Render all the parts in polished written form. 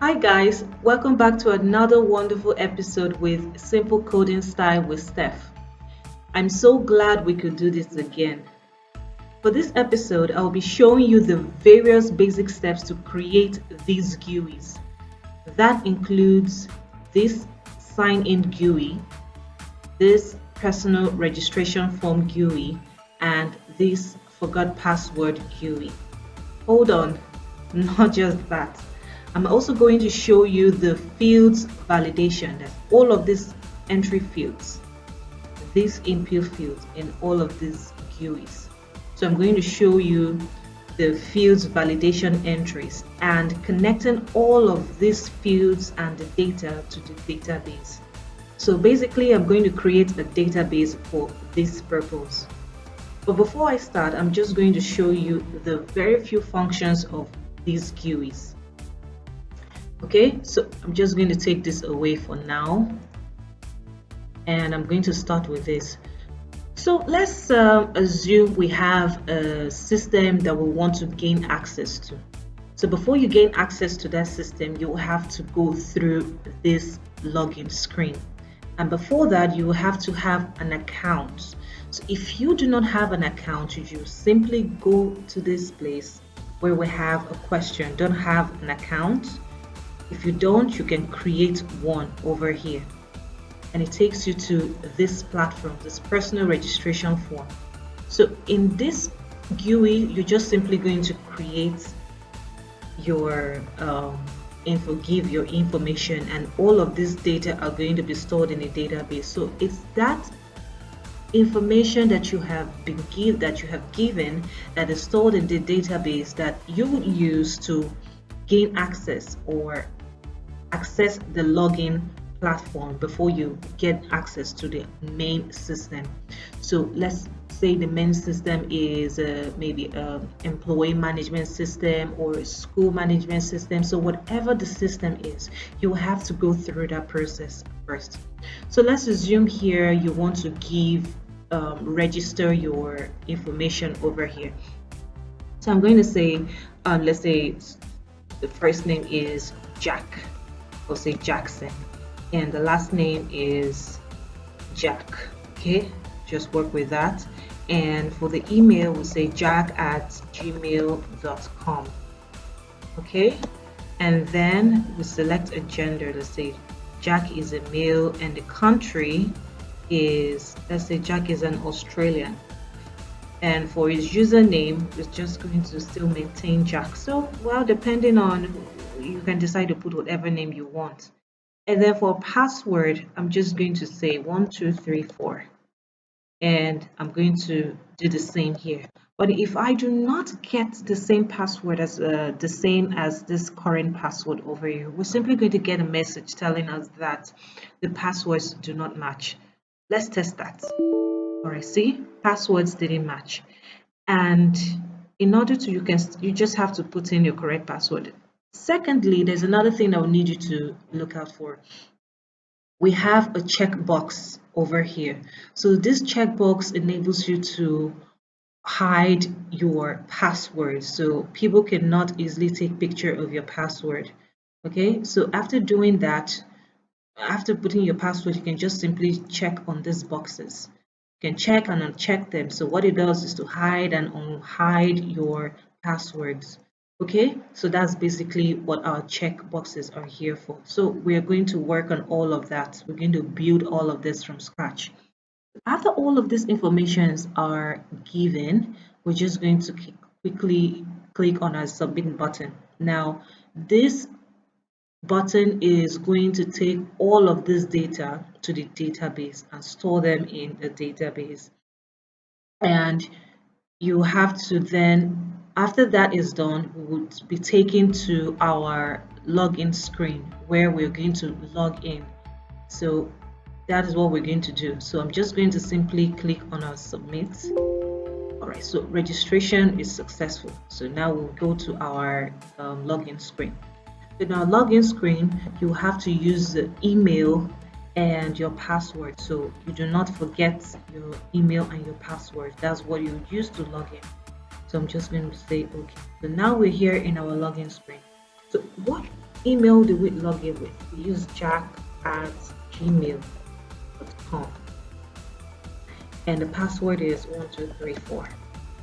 Hi guys, welcome back to another wonderful episode with Simple Coding Style with Steph. I'm so glad we could do this again. For this episode, I'll be showing you the various basic steps to create these GUIs. That includes this sign-in GUI, this personal registration form GUI, and this forgot password GUI. Hold on, not just that. I'm also going to show you the fields validation, that all of these entry fields, these input fields in all of these GUIs. So I'm going to show you the fields validation entries and connecting all of these fields and the data to the database. So basically, I'm going to create a database for this purpose. But before I start, I'm just going to show you the very few functions of these GUIs. Okay, so I'm just going to take this away for now, and I'm going to start with this. So let's assume we have a system that we want to gain access to. So before you gain access to that system, you will have to go through this login screen. And before that, you will have to have an account. So if you do not have an account, you simply go to this place where we have a question, don't have an account. If you don't, you can create one over here. And it takes you to this platform, this personal registration form. So in this GUI, you're just simply going to create your give your information, and all of this data are going to be stored in a database. So it's that information that you have given that is stored in the database that you would use to gain access or access the login platform before you get access to the main system. So let's say the main system is maybe an employee management system or a school management system. So whatever the system is, you have to go through that process first. So let's assume here you want to register your information over here. So I'm going to say, let's say the first name is Jack. We'll say Jackson, and the last name is Jack. Okay, just work with that. And for the email, we'll say jack@gmail.com. Okay, and then we select a gender. Let's say Jack is a male, and the country is, let's say Jack is an Australian. And for his username, it's just going to still maintain Jack. So, well, depending on, you can decide to put whatever name you want. And then for password, I'm just going to say 1234. And I'm going to do the same here. But if I do not get the same password as the same as this current password over here, we're simply going to get a message telling us that the passwords do not match. Let's test that. All right, see, passwords didn't match. And in order to, you just have to put in your correct password. Secondly, there's another thing I will need you to look out for. We have a checkbox over here. So this checkbox enables you to hide your password, so people cannot easily take picture of your password. Okay, so after doing that, after putting your password, you can just simply check on these boxes. You can check and uncheck them. So what it does is to hide and unhide your passwords. Okay, so that's basically what our check boxes are here for. So we're going to work on all of that. We're going to build all of this from scratch. After all of these informations are given, we're just going to quickly click on our submit button. Now, this button is going to take all of this data to the database and store them in the database. And you have to then, after that is done, we would be taken to our login screen where we're going to log in. So that is what we're going to do. So I'm just going to simply click on our submit. All right, so registration is successful. So now we'll go to our login screen. In our login screen, you have to use the email and your password, so you do not forget your email and your password. That's what you use to log in. So I'm just going to say okay. So now we're here in our login screen. So what email do we log in with? We use jack@gmail.com, and the password is 1234.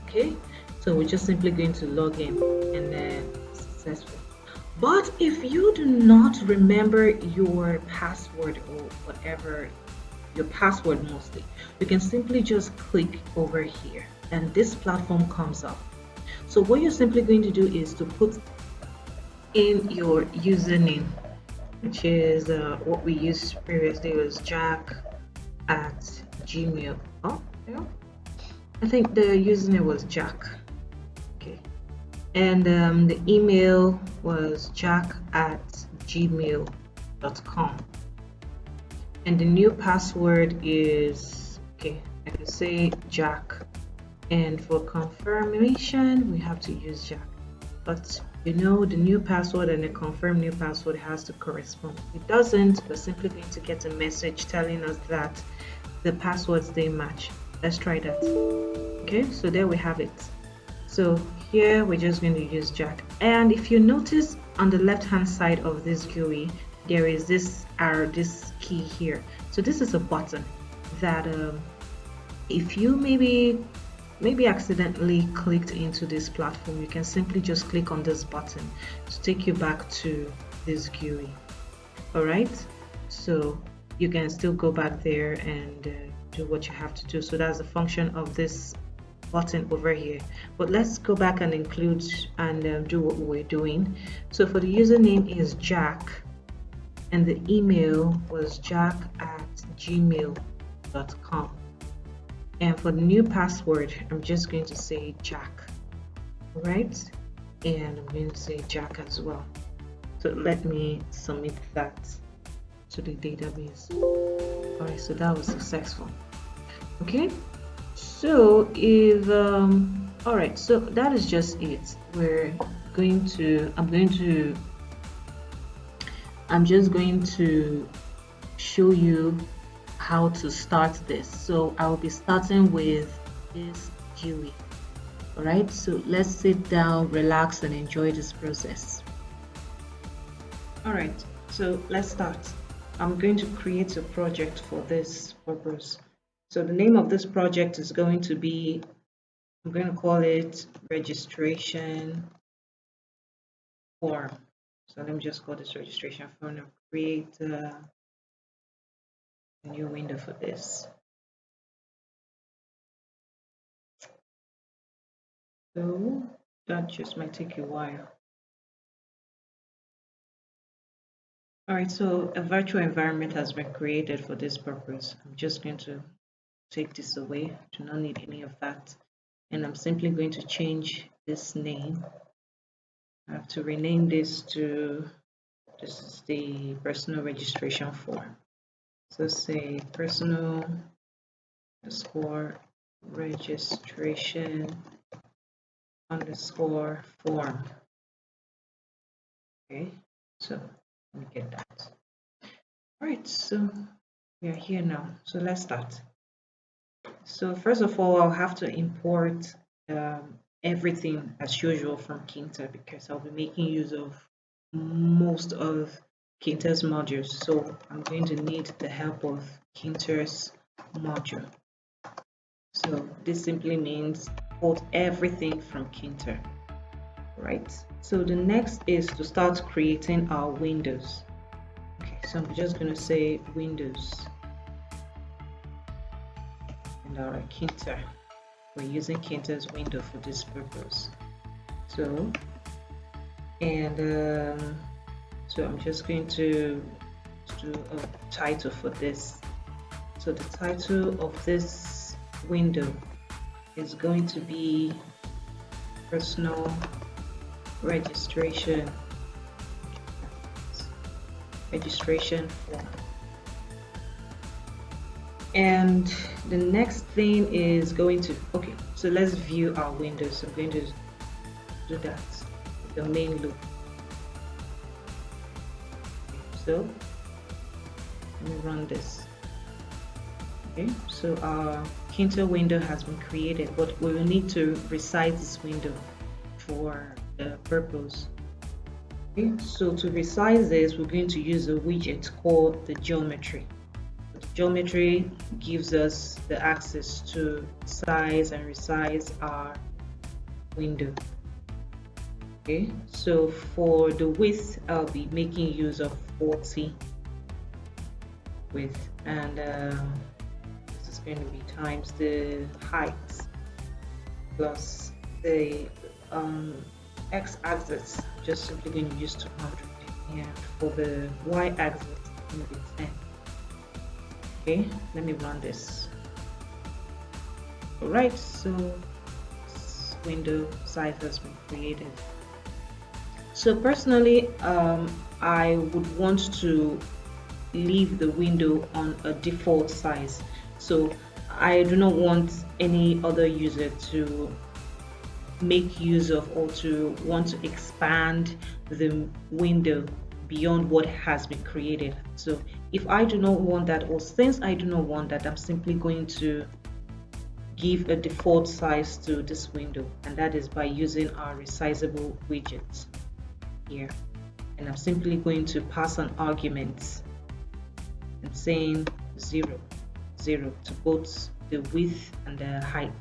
Okay, so we're just simply going to log in, and then successful. But if you do not remember your password or whatever, your password mostly, you can simply just click over here and this platform comes up. So what you're simply going to do is to put in your username, which is what we used previously was jack@gmail. Oh, yeah. I think the username was Jack. Okay. And the email was jack@gmail.com. And the new password is, okay, I can say Jack. And for confirmation, we have to use Jack. But you know, the new password and the confirmed new password has to correspond. If it doesn't, we're simply going to get a message telling us that the passwords they match. Let's try that. Okay, so there we have it. So here we're just going to use Jack. And if you notice on the left hand side of this GUI, there is this arrow, this key here. So this is a button that if you maybe accidentally clicked into this platform, you can simply just click on this button to take you back to this GUI. All right, so you can still go back there and do what you have to do. So that's the function of this button over here. But let's go back and include and do what we're doing. So for the username is Jack, and the email was jack@gmail.com. And for the new password, I'm just going to say Jack, right? And I'm going to say Jack as well. So let me submit that to the database. All right, so that was successful. Okay, so if all right, so that is just it. I'm just going to show you how to start this. So I will be starting with this GUI. All right, so let's sit down, relax, and enjoy this process. All right, so let's start. I'm going to create a project for this purpose. So the name of this project is going to be, I'm going to call it registration form. So let me just call this registration form and create a new window for this. So that just might take a while. All right, so a virtual environment has been created for this purpose. I'm just going to take this away. I do not need any of that. And I'm simply going to change this name. I have to rename this to, this is the personal registration form. So say personal underscore registration underscore form. Okay, so let me get that. All right, so we are here now. So let's start. So first of all, I'll have to import everything as usual from Tkinter because I'll be making use of most of Tkinter's modules. So I'm going to need the help of Tkinter's module. So this simply means import everything from Tkinter, right? So the next is to start creating our windows. Okay, so I'm just going to say Windows and our Tkinter. We're using Tkinter's window for this purpose. So, and so I'm just going to do a title for this. So the title of this window is going to be personal registration form. And the next thing is going to, okay, so let's view our windows. I'm going to do that, the main loop. So let me run this. Okay, so our Tkinter window has been created, but we will need to resize this window for the purpose. Okay, so to resize this, we're going to use a widget called the geometry. The geometry gives us the access to size and resize our window. Okay, so for the width, I'll be making use of 40 width, and this is going to be times the height plus the x-axis, just simply going to use 200, and for the y-axis, it's going to be 10. Okay, let me run this. All right, so this window size has been created. So personally, I would want to leave the window on a default size. So I do not want any other user to make use of or to want to expand the window beyond what has been created. So if I do not want that, or since I do not want that, I'm simply going to give a default size to this window, and that is by using our resizable widget here. And I'm simply going to pass an argument and saying 0, 0 to both the width and the height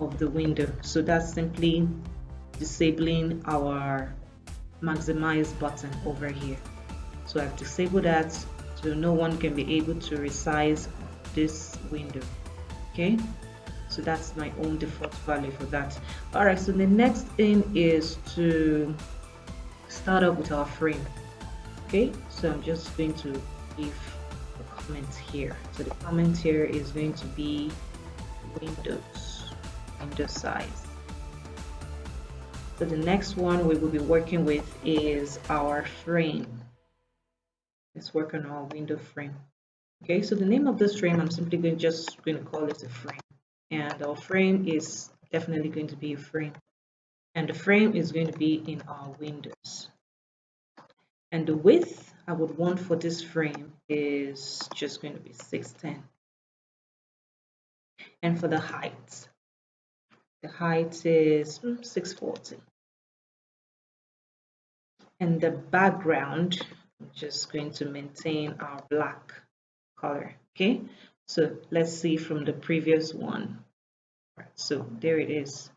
of the window. So that's simply disabling our maximize button over here. So I've disabled that, so no one can be able to resize this window. Okay, so that's my own default value for that. All right, so the next thing is to start up with our frame. Okay, so I'm just going to give a comment here. So the comment here is going to be window size. So the next one we will be working with is our frame. Let's work on our window frame. Okay, so the name of this frame, I'm simply going to call it a frame, and our frame is definitely going to be a frame, and the frame is going to be in our windows. And the width I would want for this frame is just going to be 610. And for the height is 640. And the background, I'm just going to maintain our black color. Okay, so let's see from the previous one. Right, so there it is.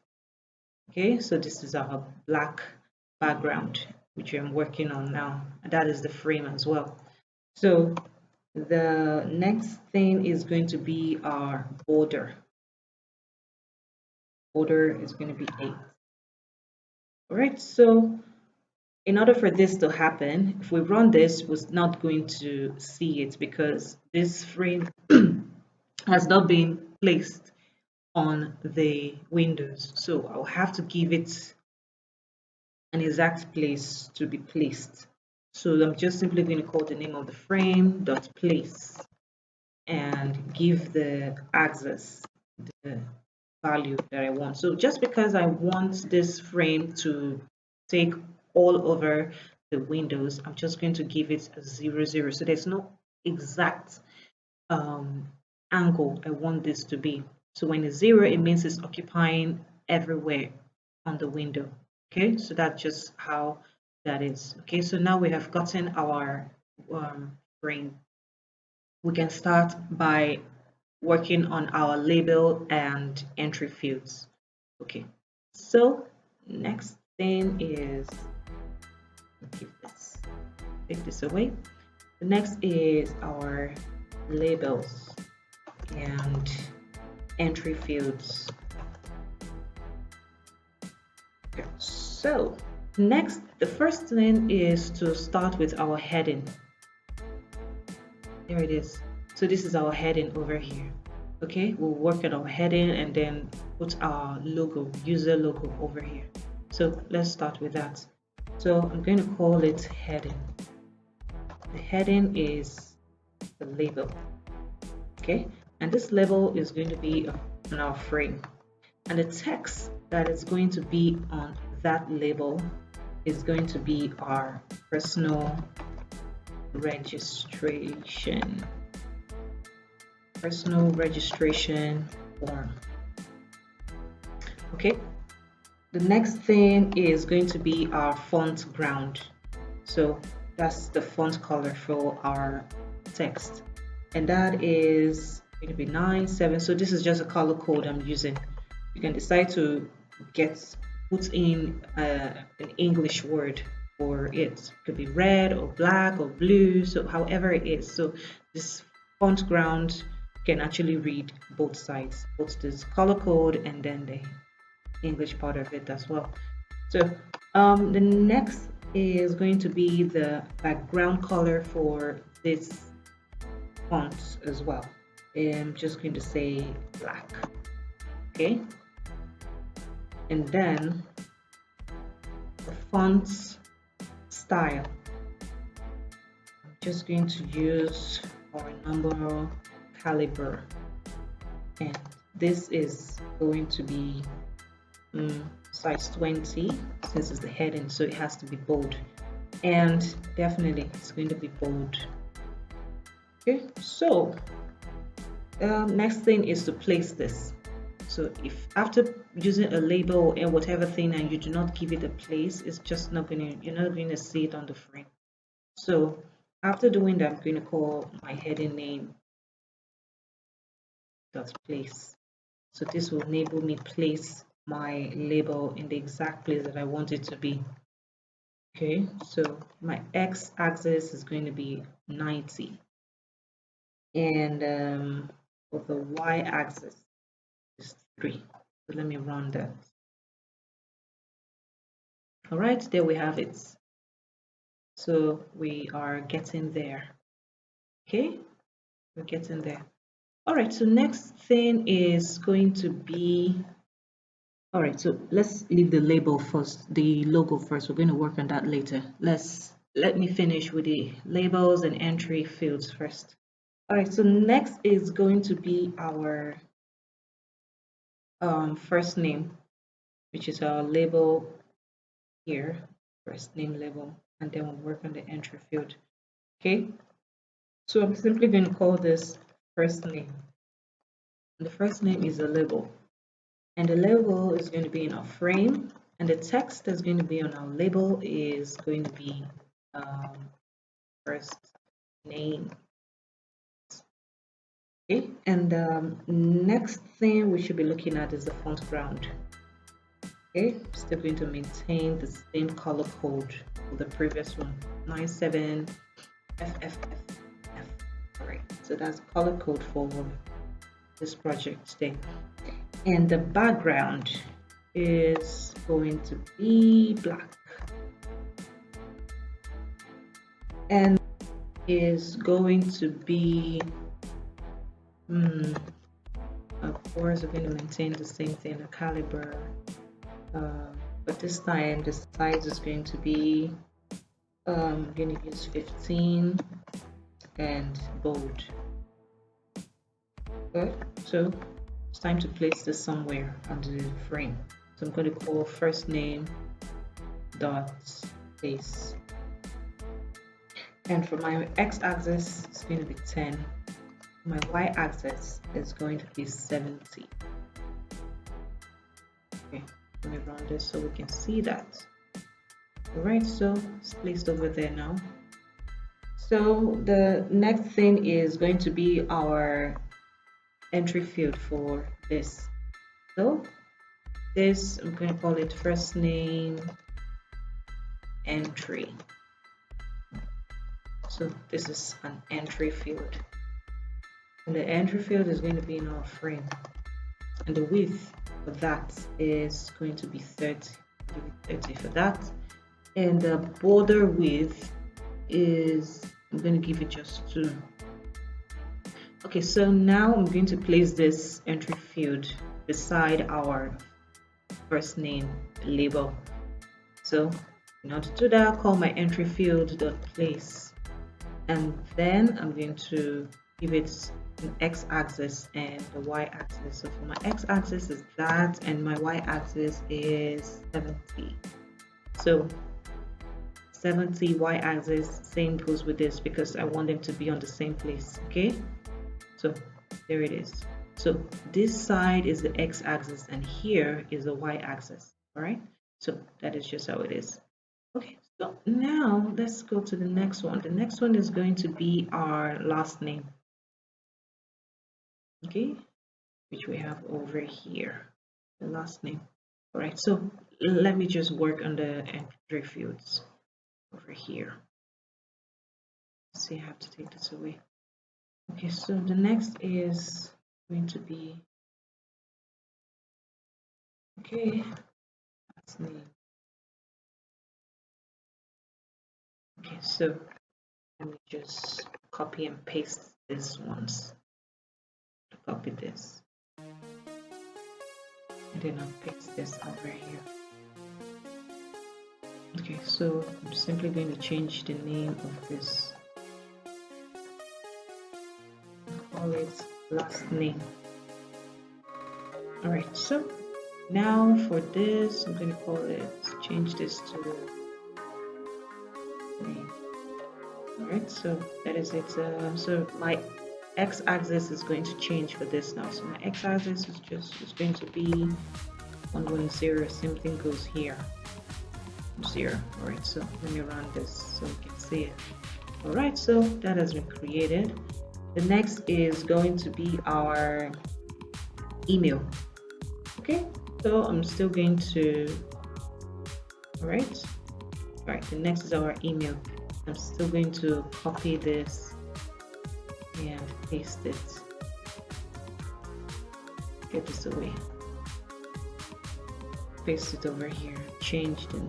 Okay, so this is our black background, which I'm working on now. That is the frame as well. So the next thing is going to be our border. Border is going to be 8. All right, so in order for this to happen, if we run this, we're not going to see it because this frame has not been placed on the windows. So I'll have to give it an exact place to be placed. So I'm just simply going to call the name of the frame dot place and give the axis the value that I want. So just because I want this frame to take all over the windows, I'm just going to give it a 0, 0. So there's no exact angle I want this to be. So when it's 0, it means it's occupying everywhere on the window. Okay, so that's just how that is. Okay, so now we have gotten our frame. We can start by working on our label and entry fields. Okay, so next thing is, take this away. The next is our labels and entry fields. Okay, so next, the first thing is to start with our heading. There it is. So this is our heading over here. Okay, we'll work at our heading and then put our logo, user logo over here. So let's start with that. So I'm going to call it heading. The heading is the label. Okay, and this label is going to be on our frame. And the text that is going to be on that label is going to be our personal registration form. Okay, the next thing is going to be our font ground. So that's the font color for our text, and that is going to be 9.7. So this is just a color code I'm using. You can decide to put in an English word for it. It could be red or black or blue, so however it is. So this font ground can actually read both sides, both this color code and then the English part of it as well. So the next is going to be the background color for this font as well. I'm just going to say black. Okay, and then the font style, I'm just going to use our number caliber, and this is going to be size 20, since it's the heading, so it has to be bold, and definitely it's going to be bold. Okay, so next thing is to place this. So if after using a label and whatever thing and you do not give it a place, it's just not going to, you're not going to see it on the frame. So after doing that, I'm going to call my heading name dot place. So this will enable me place my label in the exact place that I want it to be. Okay, so my x-axis is going to be 90, and for the y-axis is 3. So let me run that. All right, there we have it. So we are getting there. Okay, we're getting there. All right, so next thing is going to be, all right, so let's leave the label first, the logo first. We're going to work on that later. Let me finish with the labels and entry fields first. All right, so next is going to be our first name, which is our label here, first name label, and then we'll work on the entry field. Okay, so I'm simply going to call this first name. And the first name is a label, and the label is going to be in our frame, and the text that's going to be on our label is going to be first name. Okay, and next thing we should be looking at is the font ground. Okay, still going to maintain the same color code for the previous one, 97 FFFF. All right, so that's color code for this project today. And the background is going to be black, and is going to be of course we're going to maintain the same thing, the caliber, but this time the size is going to be I'm going to use 15 and bold. Okay, so it's time to place this somewhere on the frame. So I'm going to call first name dot place, and for my x-axis it's going to be 10. My y-axis is going to be 70. Okay, let me run this so we can see that. All right, so it's placed over there now. So the next thing is going to be our entry field for this. So this, I'm going to call it first name entry. So this is an entry field, and the entry field is going to be in our frame, and the width for that is going to be 30. 30 for that, and the border width is, I'm going to give it just 2. Okay, so now I'm going to place this entry field beside our first name label. So in order to do that, I'll call my entry field dot place, and then I'm going to give it an x-axis and the y-axis. So for my x-axis is that, and my y-axis is 70. So 70 y-axis, same goes with this because I want them to be on the same place. Okay, so there it is. So this side is the x-axis and here is the y-axis. All right, so that is just how it is. Okay, So now let's go to the next one. The next one is going to be our last name, okay, which we have over here, the last name. All right, so let me just work on the entry fields over here. Let's see, I have to take this away. Okay, so the next is going to be, okay, last name. Okay, so let me just copy and paste this once. Copy this. And then I'll paste this over here. Okay, so I'm simply going to change the name of this. Call it last name. Alright, so now for this, I'm going to call it, change this to name. Alright, so that is it. So my x-axis is going to change for this now. So my x-axis is going to be 110. Same thing goes here. 0. Alright, so let me run this so you can see it. Alright, so that has been created. The next is going to be our email. Okay, so I'm still going to, alright, the next is our email. I'm still going to copy this and paste it. Get this away. Paste it over here. Change the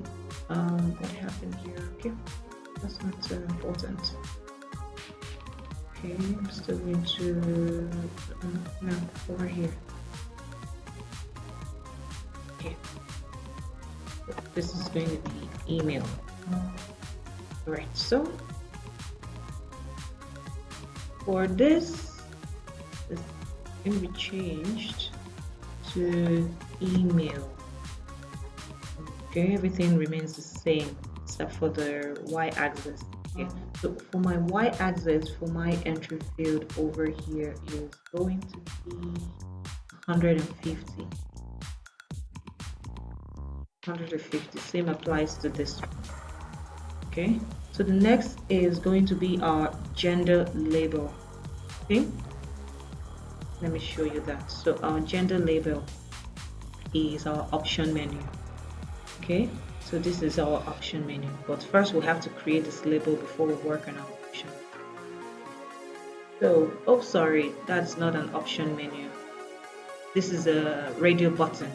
what happened here? Okay, that's not important. Okay, I'm still going to no, over here. Okay, this is going to be email. Alright, so for this, it's going to be changed to email. Okay, everything remains the same except for the y-axis. Okay, so for my y-axis, for my entry field over here is going to be 150. 150. Same applies to this one. Okay, so the next is going to be our gender label. Okay, let me show you that. So our gender label is our option menu. Okay, so this is our option menu, but first we have to create this label before we work on our option. So, oh sorry, that's not an option menu. This is a radio button.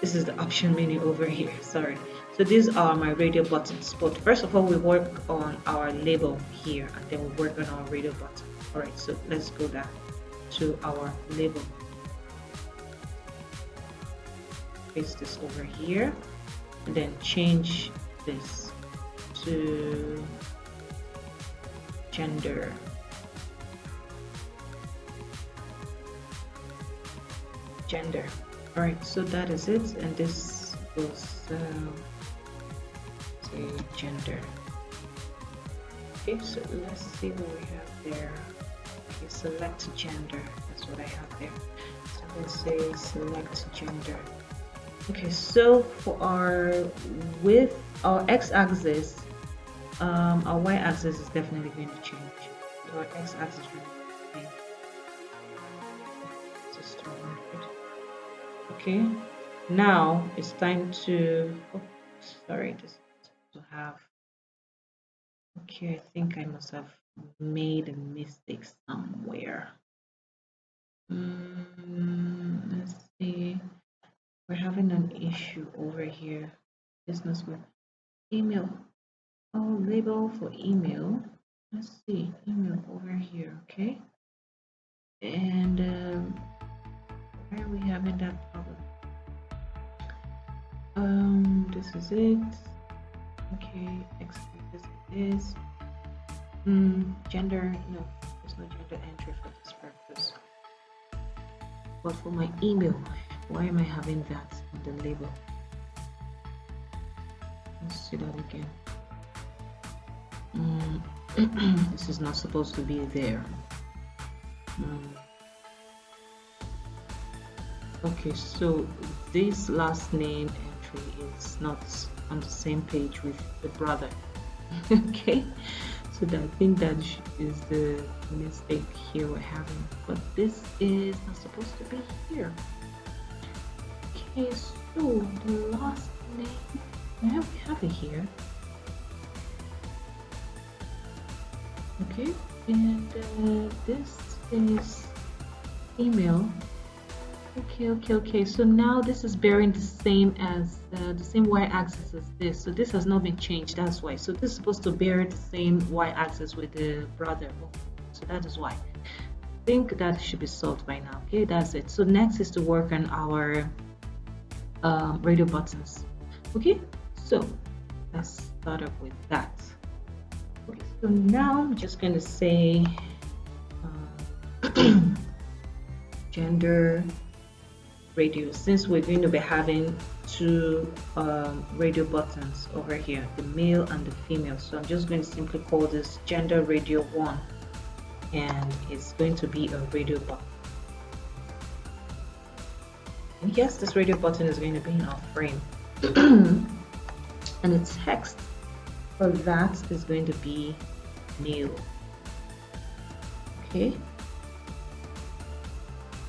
This is the option menu over here, sorry. So these are my radio buttons, but first of all we work on our label here and then we work on our radio button. Alright, so let's go down to our label. Paste this over here. And then change this to gender. Gender. All right, so that is it, and this goes say gender. Okay, so let's see what we have there. Okay, select gender. That's what I have there. So let's say select gender. Okay, so for our width, our x-axis, our y-axis is definitely going to change. So our x-axis will change. Just 100. Okay, now it's time to. Oh, sorry, this to have. Okay, I think I must have made a mistake somewhere. Let's see. We're having an issue over here. Business with email. Oh, label for email. Let's see, email over here, okay? And why are we having that problem? This is it. Okay, this is gender. No, there's no gender entry for this purpose. But for my email, why am I having that on the label? Let's see that again. This is not supposed to be there. Okay, so this last name entry is not on the same page with the brother. Okay, so I think that is the mistake here we're having, but this is not supposed to be here. Okay, so the last name, we have it here. Okay, and this is email. Okay, so now this is bearing the same as the same y-axis as this, so this has not been changed, that's why. So this is supposed to bear the same y-axis with the brother, so that is why. I think that should be solved by now. Okay, that's it. So next is to work on our radio buttons. Okay, so let's start up with that. Okay, so now I'm just going to say gender radio, since we're going to be having two radio buttons over here, the male and the female. So I'm just going to simply call this gender radio 1, and it's going to be a radio button. And yes, this radio button is going to be in our frame. And the text for that is going to be male. Okay,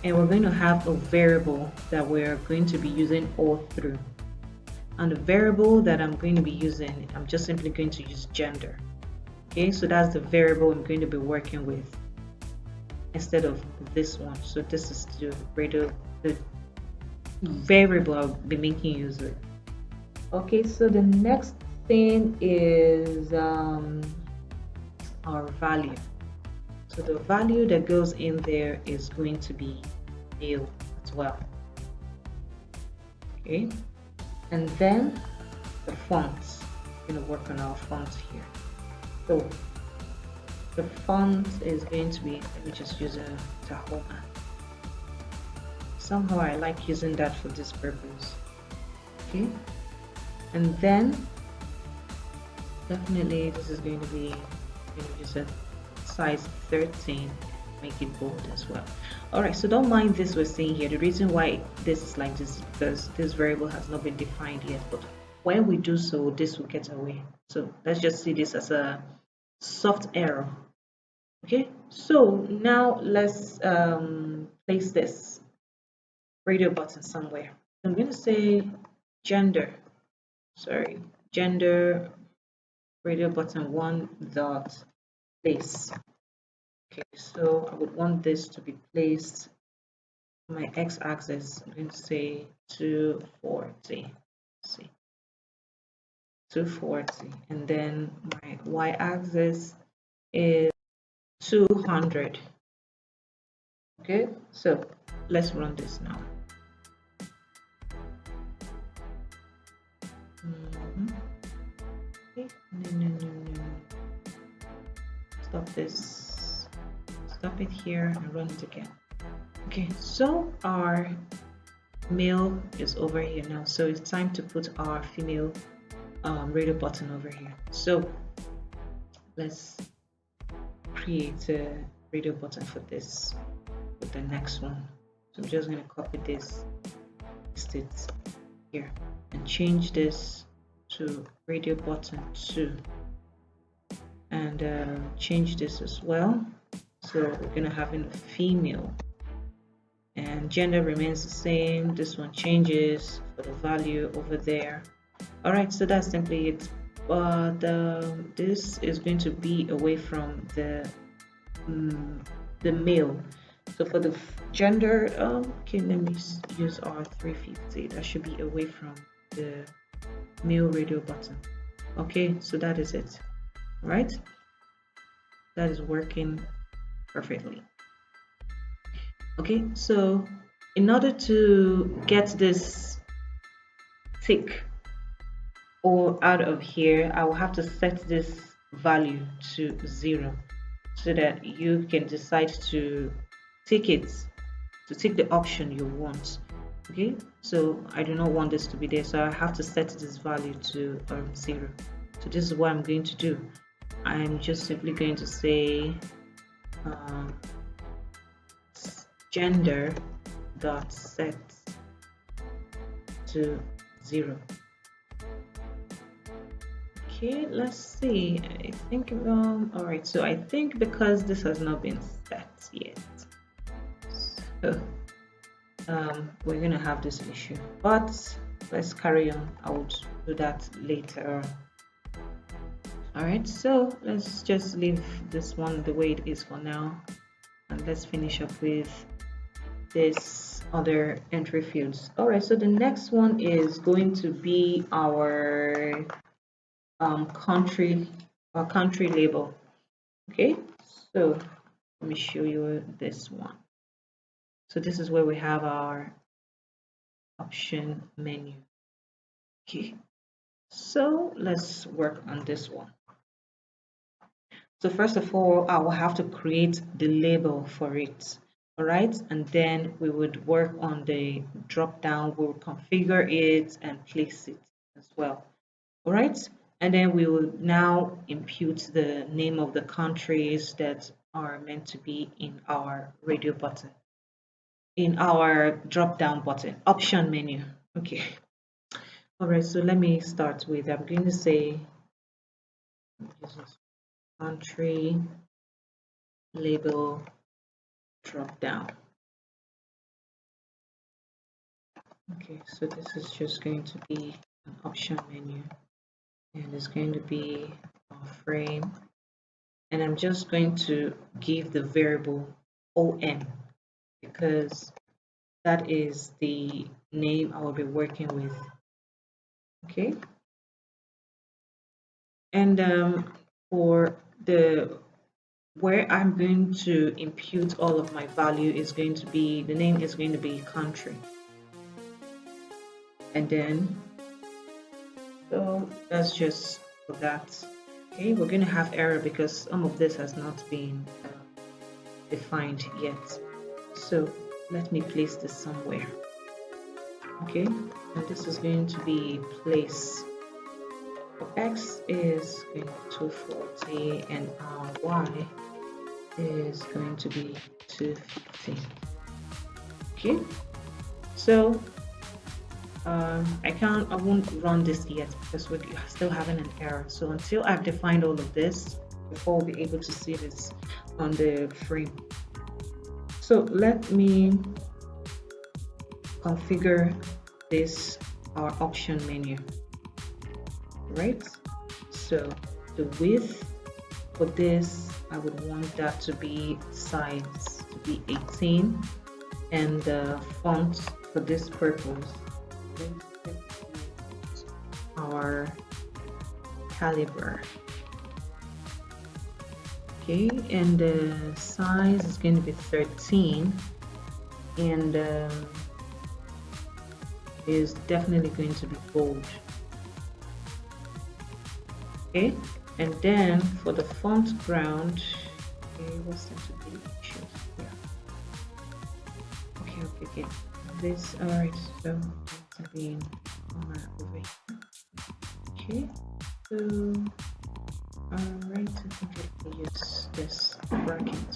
and we're going to have a variable that we're going to be using all through. And the variable that I'm going to be using, I'm just simply going to use gender. Okay, so that's the variable I'm going to be working with instead of this one. So this is the variable I'll be making use of. Okay, so the next thing is our value. So the value that goes in there is going to be male as well. Okay, and then the fonts. I'm going to work on our fonts here. So the font is going to be, let me just use a Tahoma. Somehow I like using that for this purpose. Okay, and then definitely this is going to be, use a size 13, make it bold as well. Alright, so don't mind this we're saying here. The reason why this is like this is because this variable has not been defined yet, but when we do so, this will get away. So let's just see this as a soft error. Okay, so now let's place this radio button somewhere. I'm going to say gender radio button 1 dot place. Okay, so I would want this to be placed on my x-axis. I'm going to say 240. Let's see, 240, and then my y-axis is 200. Okay, so let's run this now. Okay. No. Stop it here and run it again. Okay, so our male is over here now, so it's time to put our female radio button over here. So let's create a radio button for this with the next one. So I'm just going to copy this, paste it here, and change this to radio button 2, and change this as well. So we're going to have a female, and gender remains the same. This one changes for the value over there. All right, so that's simply it. But this is going to be away from the male. So for the gender, okay, let me use our 350. That should be away from the male radio button. Okay, so that is it. All right, that is working perfectly. Okay, so in order to get this tick or out of here, I will have to set this value to 0 so that you can decide to tick it, to tick the option you want. Okay, so I do not want this to be there, so I have to set this value to 0. So this is what I'm going to do. I'm just simply going to say gender dot set to 0. Okay, let's see. I think all right, so I think because this has not been set yet, so we're gonna have this issue, but let's carry on. I will do that later. All right, so let's just leave this one the way it is for now, and let's finish up with this other entry fields. All right, so the next one is going to be our country label. Okay, so let me show you this one. So this is where we have our option menu. Okay, so let's work on this one. So first of all, I will have to create the label for it. All right, and then we would work on the drop down. We'll configure it and place it as well. All right, and then we will now impute the name of the countries that are meant to be in our radio button, in our drop down button, option menu. Okay. All right, so let me start with, I'm going to say country label drop down. Okay, so this is just going to be an option menu, and it's going to be a frame, and I'm just going to give the variable OM because that is the name I will be working with. Okay, and for the where I'm going to impute all of my value is going to be, the name is going to be country, and then so that's just for that. Okay, we're going to have error because some of this has not been defined yet. So let me place this somewhere. Okay, and this is going to be place. For X is going to be 240 and our Y is going to be 250. Okay, so I won't run this yet because we're still having an error. So until I've defined all of this, before we'll be able to see this on the frame. So let me configure this, our option menu, right? So the width for this, I would want that to be size to be 18, and the font for this purpose, our caliber. Okay, and the size is going to be 13, and is definitely going to be bold. Okay, and then for the font ground, okay, what's that to be? Yeah. Okay. This, all right, so it's being over here. Okay, so all right, I think I can use this bracket.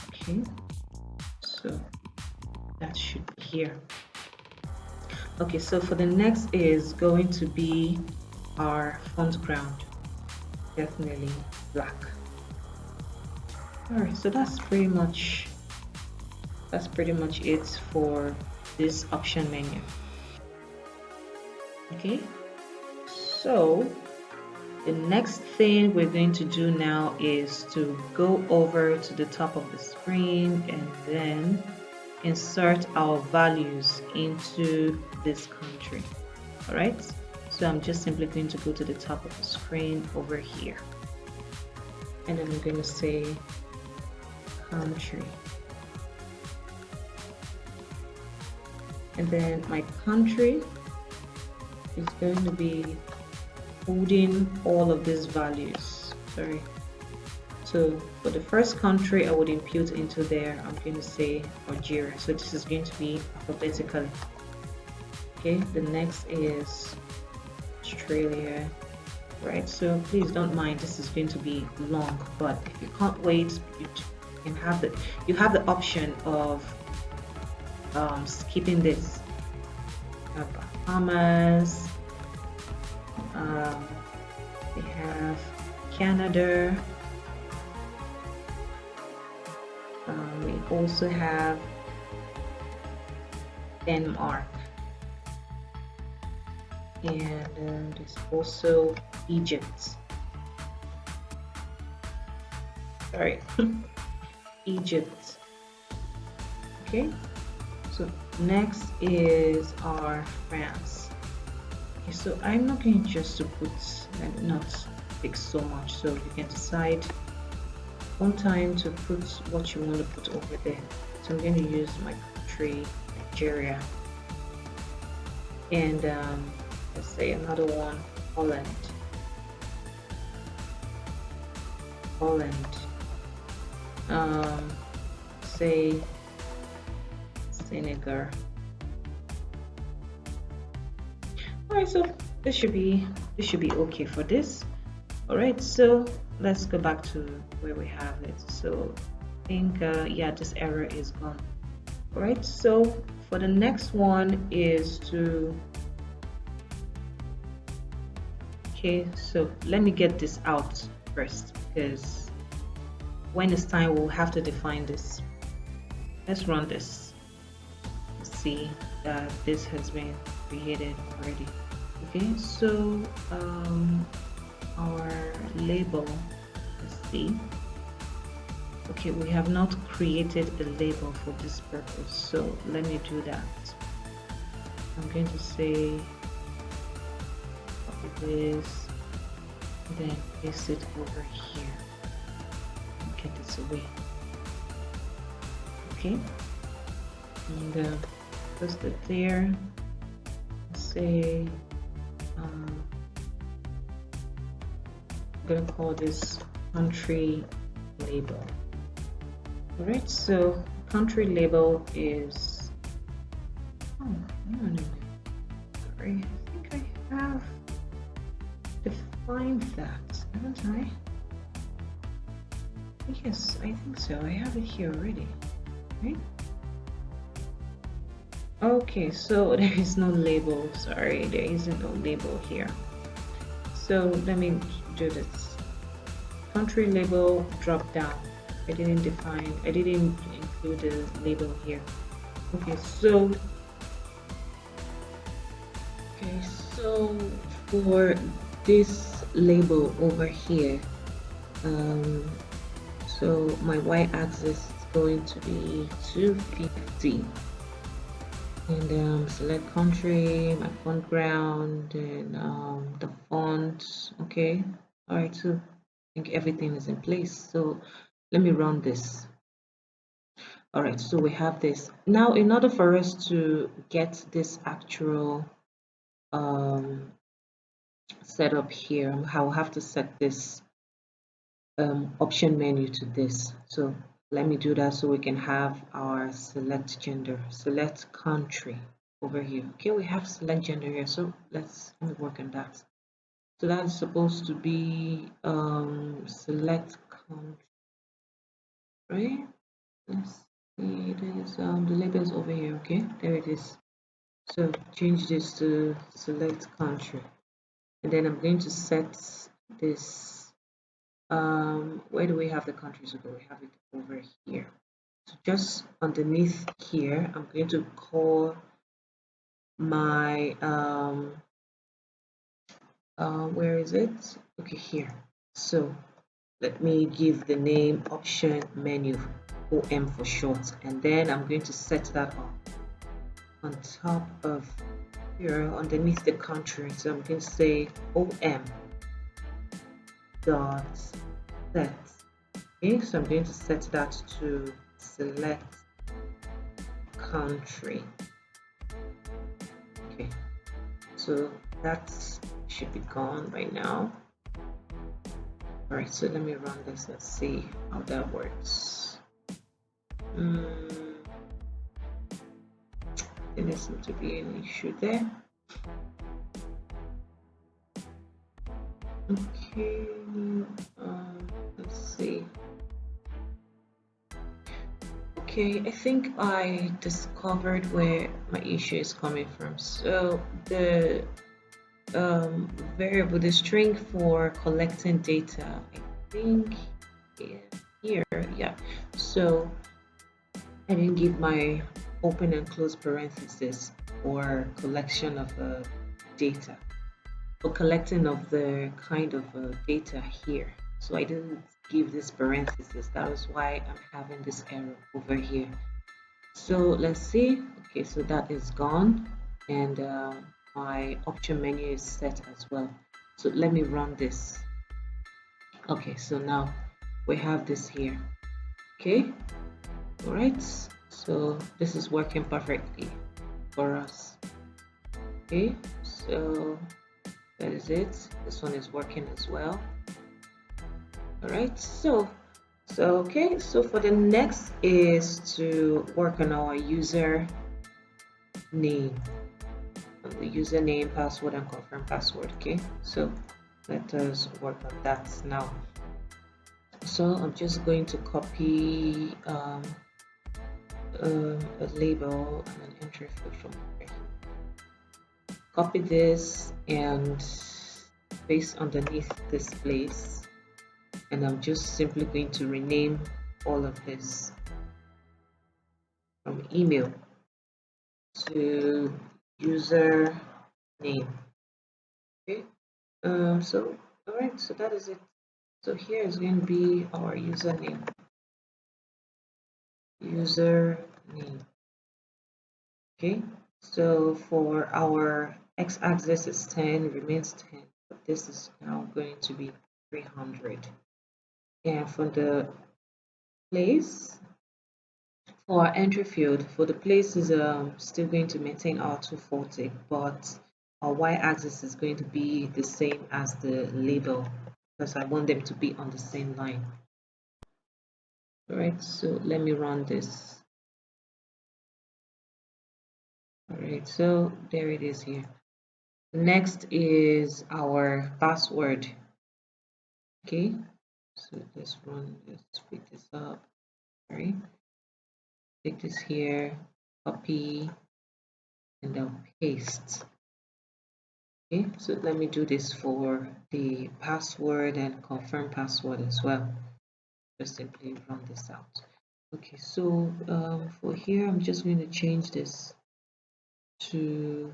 Okay, so that should be here. Okay, so for the next is going to be our font ground, definitely black. All right, so that's pretty much it for this option menu. Okay, so the next thing we're going to do now is to go over to the top of the screen and then insert our values into this country. All right, so I'm just simply going to go to the top of the screen over here, and then I'm going to say country, and then my country is going to be holding all of these values. Sorry, so for the first country I would impute into there, I'm going to say Algeria, so this is going to be alphabetically. Okay, the next is Australia, right? So please don't mind, this is going to be long, but if you can't wait, you have the option of skipping this. Bahamas, Canada. We also have Denmark, and there's also Egypt. Sorry, Egypt. Okay, so next is our France. Okay, so I'm not going just to put, not fix so much, so you can decide one time to put what you want to put over there. So I'm going to use my country, Nigeria, and let's say another one, Holland. Say Senegal. Alright, so this should be okay for this. Alright, so let's go back to where we have it. So I think yeah, this error is gone. Alright, so for the next one is to, okay, so let me get this out first, because when it's time we'll have to define this. Let's run this. See that this has been created already. Okay, so our label, let's see. Okay, we have not created a label for this purpose, so let me do that. I'm going to say copy this, then paste it over here. Get this away. Okay, and post it there. Say I'm gonna call this country label. Alright, so country label is, oh no, sorry, I think I have defined that, haven't I? Yes, I think so. I have it here already. Right? Okay, so there is no label. Sorry, there isn't no label here. So let me do this. Country label drop down. I didn't include the label here. Okay, so for this label over here, so my y-axis is going to be 250, and select country, my font ground, and the font. Okay, all right, so I think everything is in place. So let me run this. All right, so we have this now. In order for us to get this actual setup here, I'll have to set this option menu to this. So let me do that so we can have our select gender, select country over here. Okay, we have select gender here, so let me work on that. So that's supposed to be select country, right? Let's see, there's the label is over here. Okay, there it is. So change this to select country, and then I'm going to set this. Where do we have the countries? Okay, we have it over here. So just underneath here, I'm going to call my where is it? Okay, here. So let me give the name option menu, OM for short, and then I'm going to set that up on top of here underneath the country. So I'm going to say OM dot set. Okay, so I'm going to set that to select country. Okay, so that should be gone right now. All right, so let me run this. Let's see how that works. There doesn't seem to be an issue there. Okay, let's see. Okay, I think I discovered where my issue is coming from. So the variable, the string for collecting data. I think here, yeah. So I didn't give my open and close parenthesis for collection of data, for collecting of the kind of data here. So I didn't give this parenthesis. That was why I'm having this error over here. So let's see. Okay, so that is gone, and my option menu is set as well. So let me run this. Okay, so now we have this here. Okay, all right. So this is working perfectly for us. Okay, so that is it. This one is working as well. All right, so okay, so for the next is to work on our user name, on the username, password, and confirm password. Okay, so let us work on that now. So I'm just going to copy a label and an entry field from here. Copy this and paste underneath this place, and I'm just simply going to rename all of this from email to user name. Okay, so all right, so that is it. So here is going to be our username. Okay, so for our x-axis is 10, remains 10, but this is now going to be 300. And for the place, for our entry field, for the place is still going to maintain our 240, but our y-axis is going to be the same as the label because I want them to be on the same line. All right, so let me run this. All right, so there it is here. Next is our password. Okay, so let's speed this up. All right, take this here, copy, and then paste. Okay, so let me do this for the password and confirm password as well. Just simply run this out. Okay, so for here, I'm just going to change this to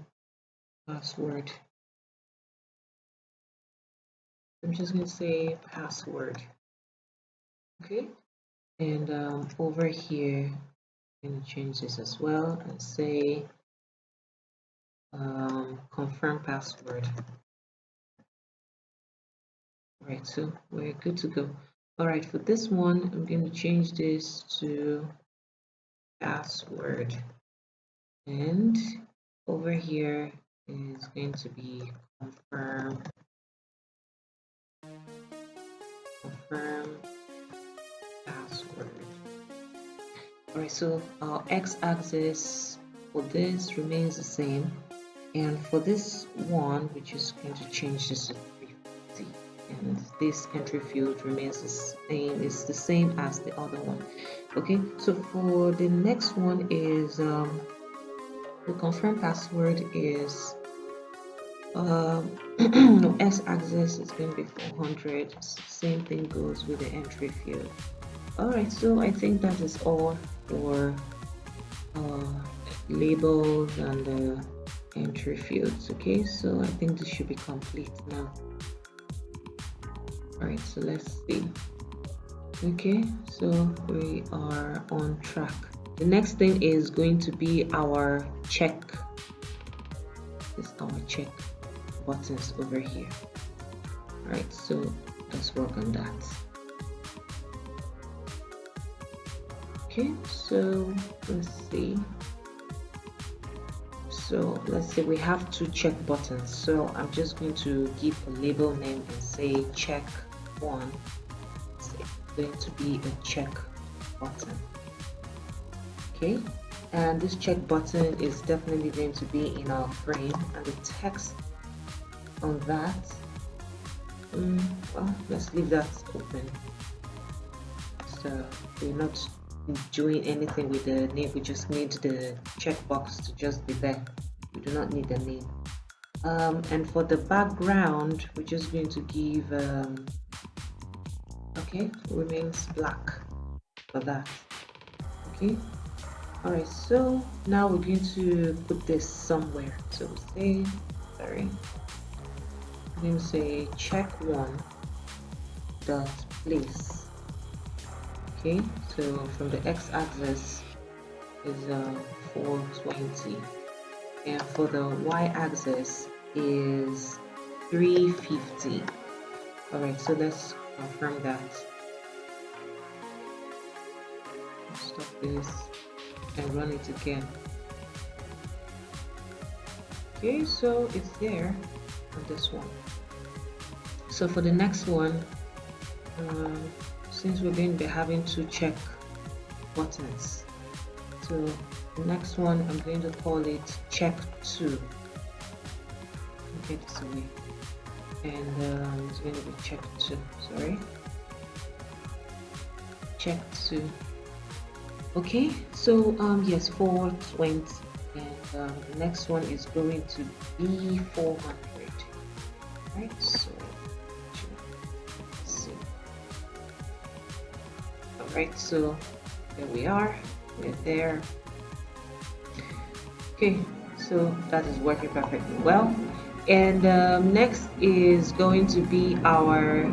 password. I'm just going to say password. Okay, and over here, I'm going to change this as well and say confirm password. Right, so we're good to go. All right, for this one, I'm going to change this to password, and over here is going to be confirm password. All right, so our x-axis for this remains the same, and for this one, we're just going to change this to 350, and this entry field remains the same. It's the same as the other one. Okay, so for the next one is the confirm password is no, x-axis is going to be 400. Same thing goes with the entry field. All right, so I think that is all for labels and entry fields. Okay, so I think this should be complete now. All right, so let's see. Okay, so we are on track. The next thing is going to be our check. This is our check buttons over here. All right, so let's work on that. Okay, so let's see. So let's say we have two check buttons. So I'm just going to give a label name and say check one. It's going to be a check button. Okay, and this check button is definitely going to be in our frame, and the text on that, well, let's leave that open. So we're not doing anything with the name, we just need the checkbox to just be there. We do not need the name. And for the background, we're just going to give okay, remains black for that. Okay, all right, so now we're going to put this somewhere. So say, sorry, I'm going to say check one dot place. Okay, so from the x-axis is 420, and for the y-axis is 350. All right, so let's confirm that. Stop this and run it again. Okay, so it's there on this one. So for the next one, since we're going to be having to check buttons, so the next one I'm going to call it check 2. Get this away, and it's going to be check 2. Sorry, check 2. Okay, so yes, 420, and the next one is going to be 400. Right, so let's see. All right, so there we are. We're there. Okay, so that is working perfectly well. And next is going to be our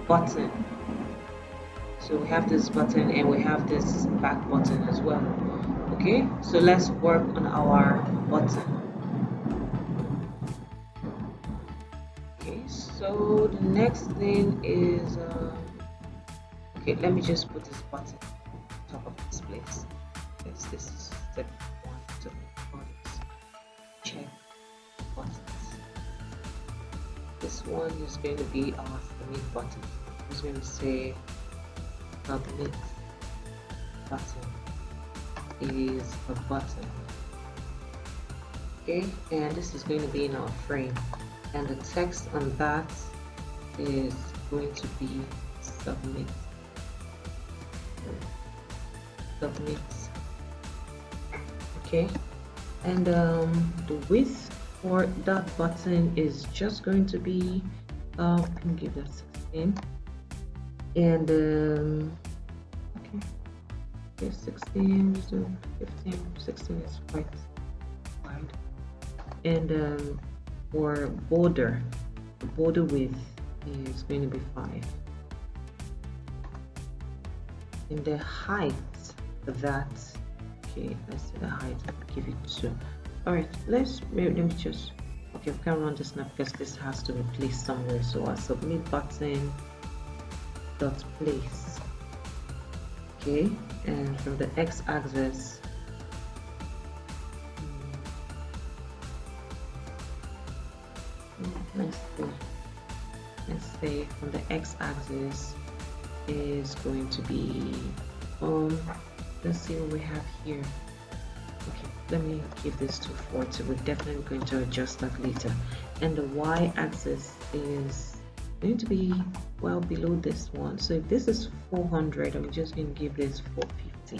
button. So we have this button and we have this back button as well. Okay, so let's work on our button. Okay, so the next thing is okay, let me just put this button on top of this place. Yes, this is step 1 to all this. Check buttons. This one is going to be our submit button. I'm just going to say submit button is a button. Okay, and this is going to be in our frame, and the text on that is going to be submit. Submit. Okay, and the width for that button is just going to be let me give that 16, and okay, 16, so 15, 16 is quite wide, and for border, the border width is going to be 5, and the height of that, okay, let's say the height, I'll give it 2. All right, let me just, okay, we can run this now because this has to be placed somewhere. So our submit button dot place. Okay, and from the x-axis, let's say from the x-axis is going to be let's see what we have here. Okay, let me give this to 40. We're definitely going to adjust that later. And the y-axis is going to be well below this one. So if this is 400, I'm just going to give this 450.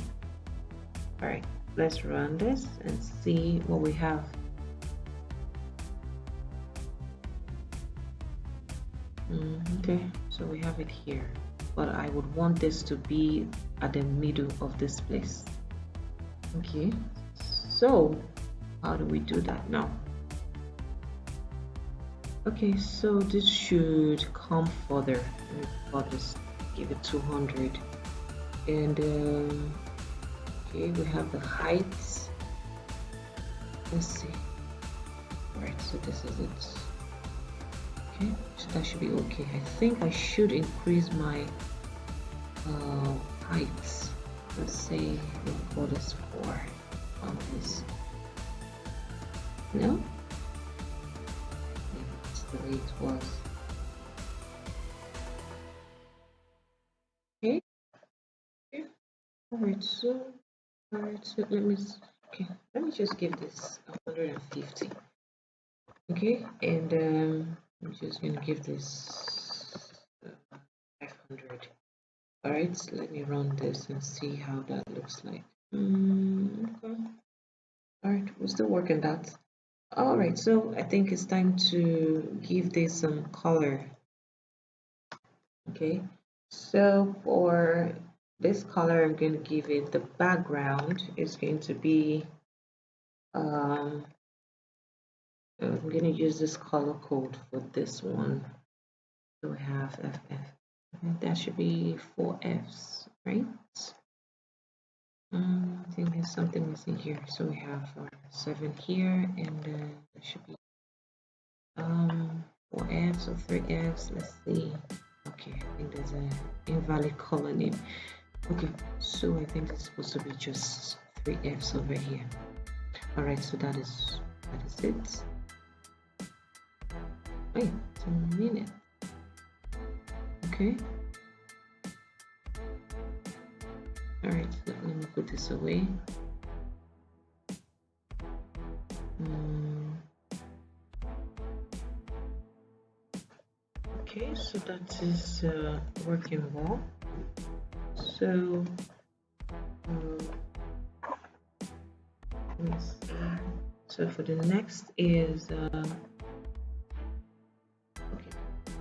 All right, let's run this and see what we have. Okay, so we have it here, but I would want this to be at the middle of this place. Okay, so how do we do that now? Okay, so this should come further. Let me call this, give it 200, and okay, we have the height. Let's see. All right, so this is it. Okay, so that should be okay. I think I should increase my height. Let's say we'll call this 4 on this. No? Maybe that's the way it was. Okay. Okay. Alright, so let me just give this 150. Okay, and I'm just gonna give this 500. All right, so let me run this and see how that looks like. Okay. All right, we're still working that. All right, so I think it's time to give this some color. Okay, so for this color, I'm going to give it the background is going to be, I'm going to use this color code for this one. So we have FF. That should be 4Fs, right? I think there's something missing here. So we have 7 here, and there should be 4Fs or 3Fs. Let's see. Okay, I think there's an invalid color name. Okay, so I think it's supposed to be just 3Fs over here. All right, so that is it. Wait a minute. Okay. All right, so let me put this away. Okay, so that is working well. So let's see. So for the next is okay.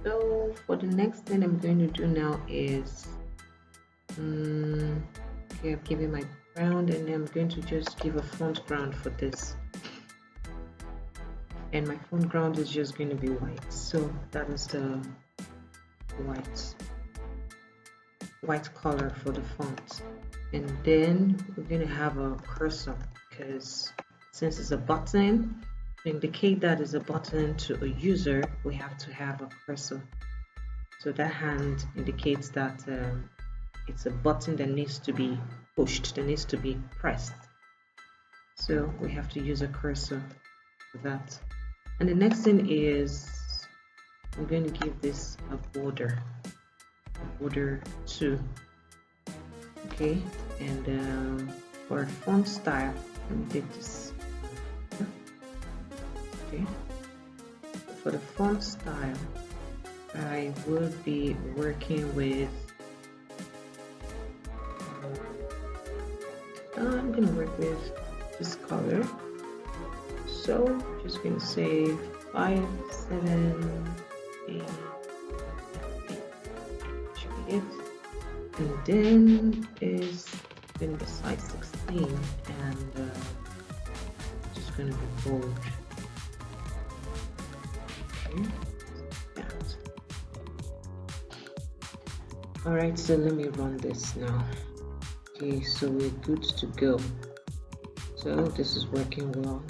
So for the next thing I'm going to do now is okay, I've given my ground, and I'm going to just give a front ground for this. And my front ground is just going to be white. So that is the white color for the font. And then we're going to have a cursor, because since it's a button, to indicate that it's a button to a user, we have to have a cursor. So that hand indicates that it's a button that needs to be pushed, that needs to be pressed. So we have to use a cursor for that. And the next thing is I'm going to give this a border 2. Okay, and for font style, let me take this. Okay, for the font style, I will be working with I'm going to work with this color. So I'm just going to say 5, 7, 8, should be it. And then is going to be size 16, and just going to be bold. Okay. All right, so let me run this now. Okay, so we're good to go. So this is working well.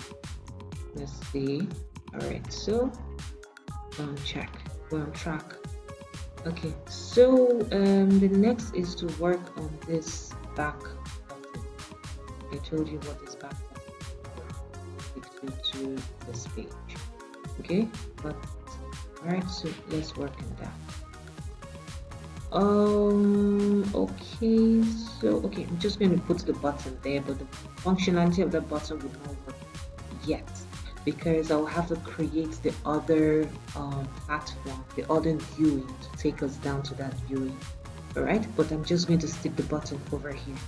Let's see. All right, so check. We're on track. Okay, so the next is to work on this back button. I told you what this back button takes you to this page. Okay, but all right, so let's work on that. Okay, so okay, I'm just going to put the button there, but the functionality of the button would not work yet, because I'll have to create the other platform, the other viewing to take us down to that viewing. All right, but I'm just going to stick the button over here.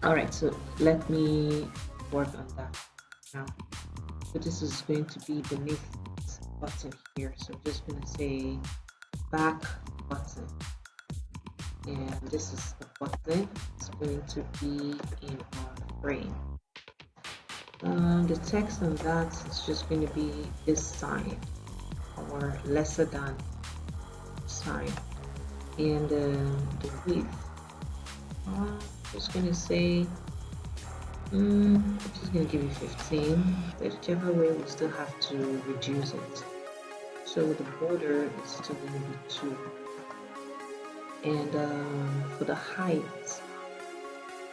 All right, so let me work on that now. So this is going to be beneath this button here. So I'm just going to say back button, and this is the button. It's going to be in our frame. The text on that is just going to be this sign, or lesser than sign, and the width. I'm just going to say, I'm just going to give you 15. Whichever way, we still have to reduce it. So the border is still going to be 2. And for the height,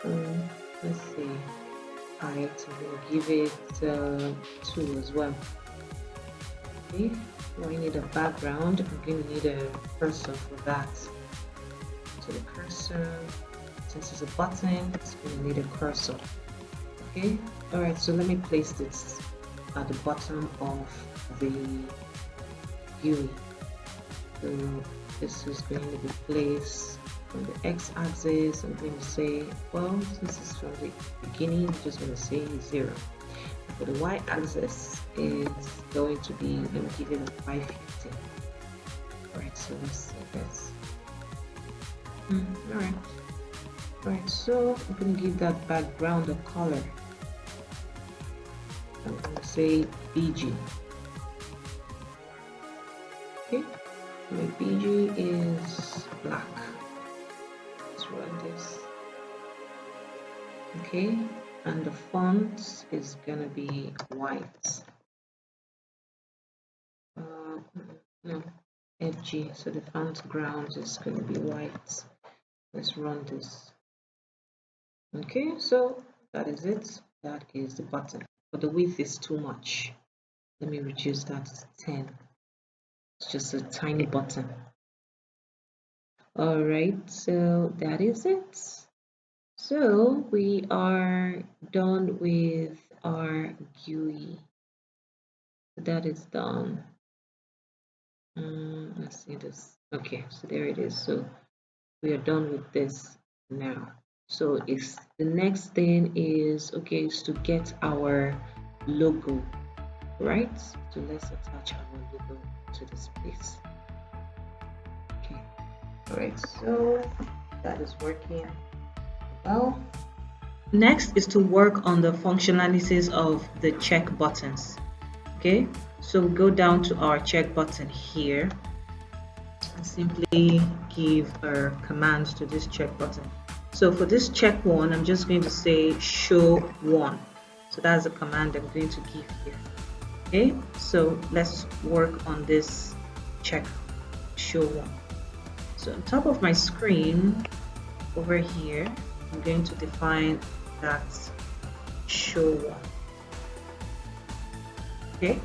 let's see, height, I'm going to give it 2 as well. Okay, so I need a background. I'm going to need a cursor for that. So the cursor, since it's a button, it's going to need a cursor. Okay, all right, so let me place this at the bottom of the viewing. So this is going to be placed on the x-axis. I'm going to say, well, since it's from the beginning, I'm just going to say 0. For the y-axis is going to be, let me give it a 550. Alright, so let's see this. Alright, so I'm going to give that background a color. I'm going to say BG. Okay, my BG is black. Let's run this. Okay, and the font is gonna be white. No, FG. So the font ground is gonna be white. Let's run this. Okay, so that is it. That is the button. But the width is too much. Let me reduce that to 10. It's just a tiny button. All right, so that is it. So we are done with our GUI. That is done. Let's see this. Okay, so there it is. So we are done with this now. So it's the next thing is, okay, is to get our logo, right? So let's attach our logo to this place. Okay, all right, so that is working well. Next is to work on the functionalities of the check buttons. Okay, so go down to our check button here and simply give a command to this check button. So for this check one, I'm just going to say show one. So that's the command I'm going to give here. Okay, so let's work on this check show one. So on top of my screen over here, I'm going to define that show one. Okay,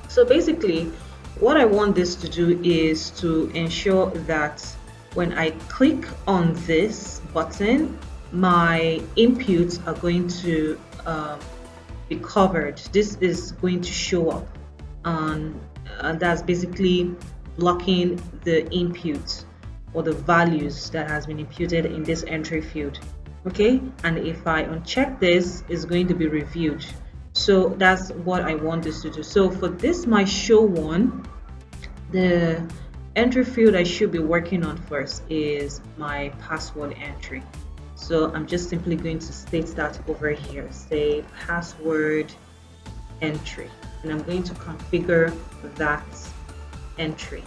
so basically what I want this to do is to ensure that when I click on this button, my inputs are going to be covered. This is going to show up, and that's basically blocking the input or the values that has been imputed in this entry field. Okay, and if I uncheck this, it's going to be reviewed. So that's what I want this to do. So for this my show one, the entry field I should be working on first is my password entry. So I'm just simply going to state that over here, say password entry, and I'm going to configure that entry.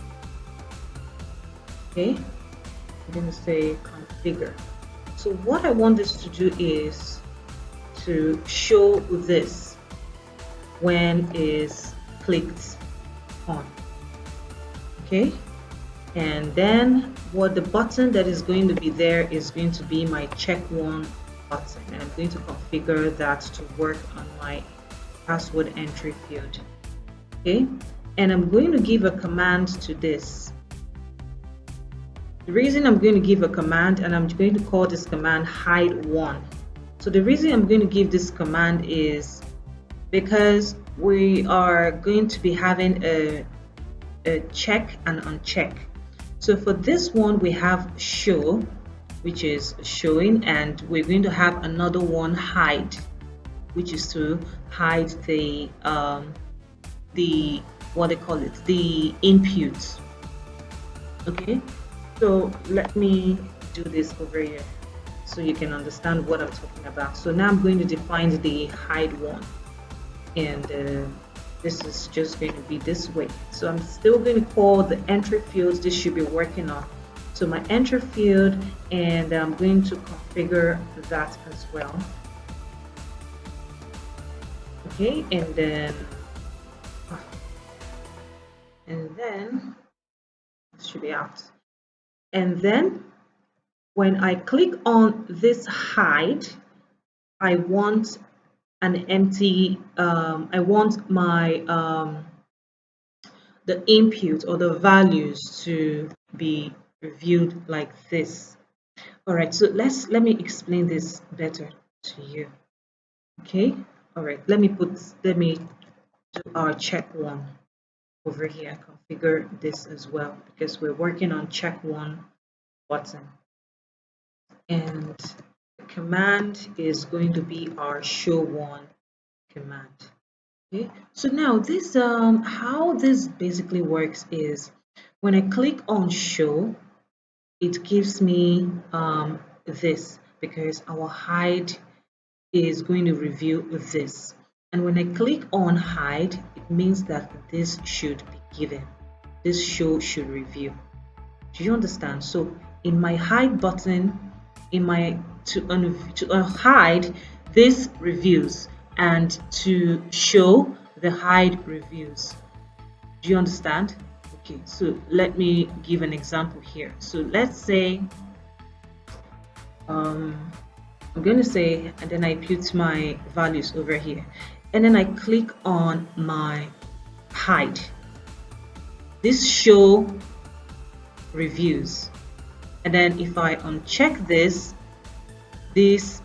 Okay, I'm going to say configure. So what I want this to do is to show this when is clicked on. Okay, and then what the button that is going to be there is going to be my check one button, and I'm going to configure that to work on my password entry field. Okay, and I'm going to give a command to this. The reason I'm going to give a command, and I'm going to call this command hide one. So the reason I'm going to give this command is because we are going to be having a check and uncheck. So for this one we have show, which is showing, and we're going to have another one hide, which is to hide the what they call it, the inputs. Okay, so let me do this over here so you can understand what I'm talking about. So now I'm going to define the hide one, and this is just going to be this way. So I'm still going to call the entry fields this should be working on. So my entry field, and I'm going to configure that as well. Okay, and then it should be out. And then when I click on this hide, I want an empty, I want my the input or the values to be reviewed like this. All right, so let me explain this better to you. Okay, all right, let me do our check one over here, configure this as well, because we're working on check one button. And command is going to be our show one command. Okay, so now this how this basically works is when I click on show, it gives me this because our hide is going to review this. And when I click on hide, it means that this should be given. This show should review. Do you understand? So in my hide button, in my to hide, this reviews, and to show, the hide reviews. Do you understand? Okay, so let me give an example here. So let's say I'm going to say, and then I put my values over here, and then I click on my hide. This show reviews, and then if I uncheck this, this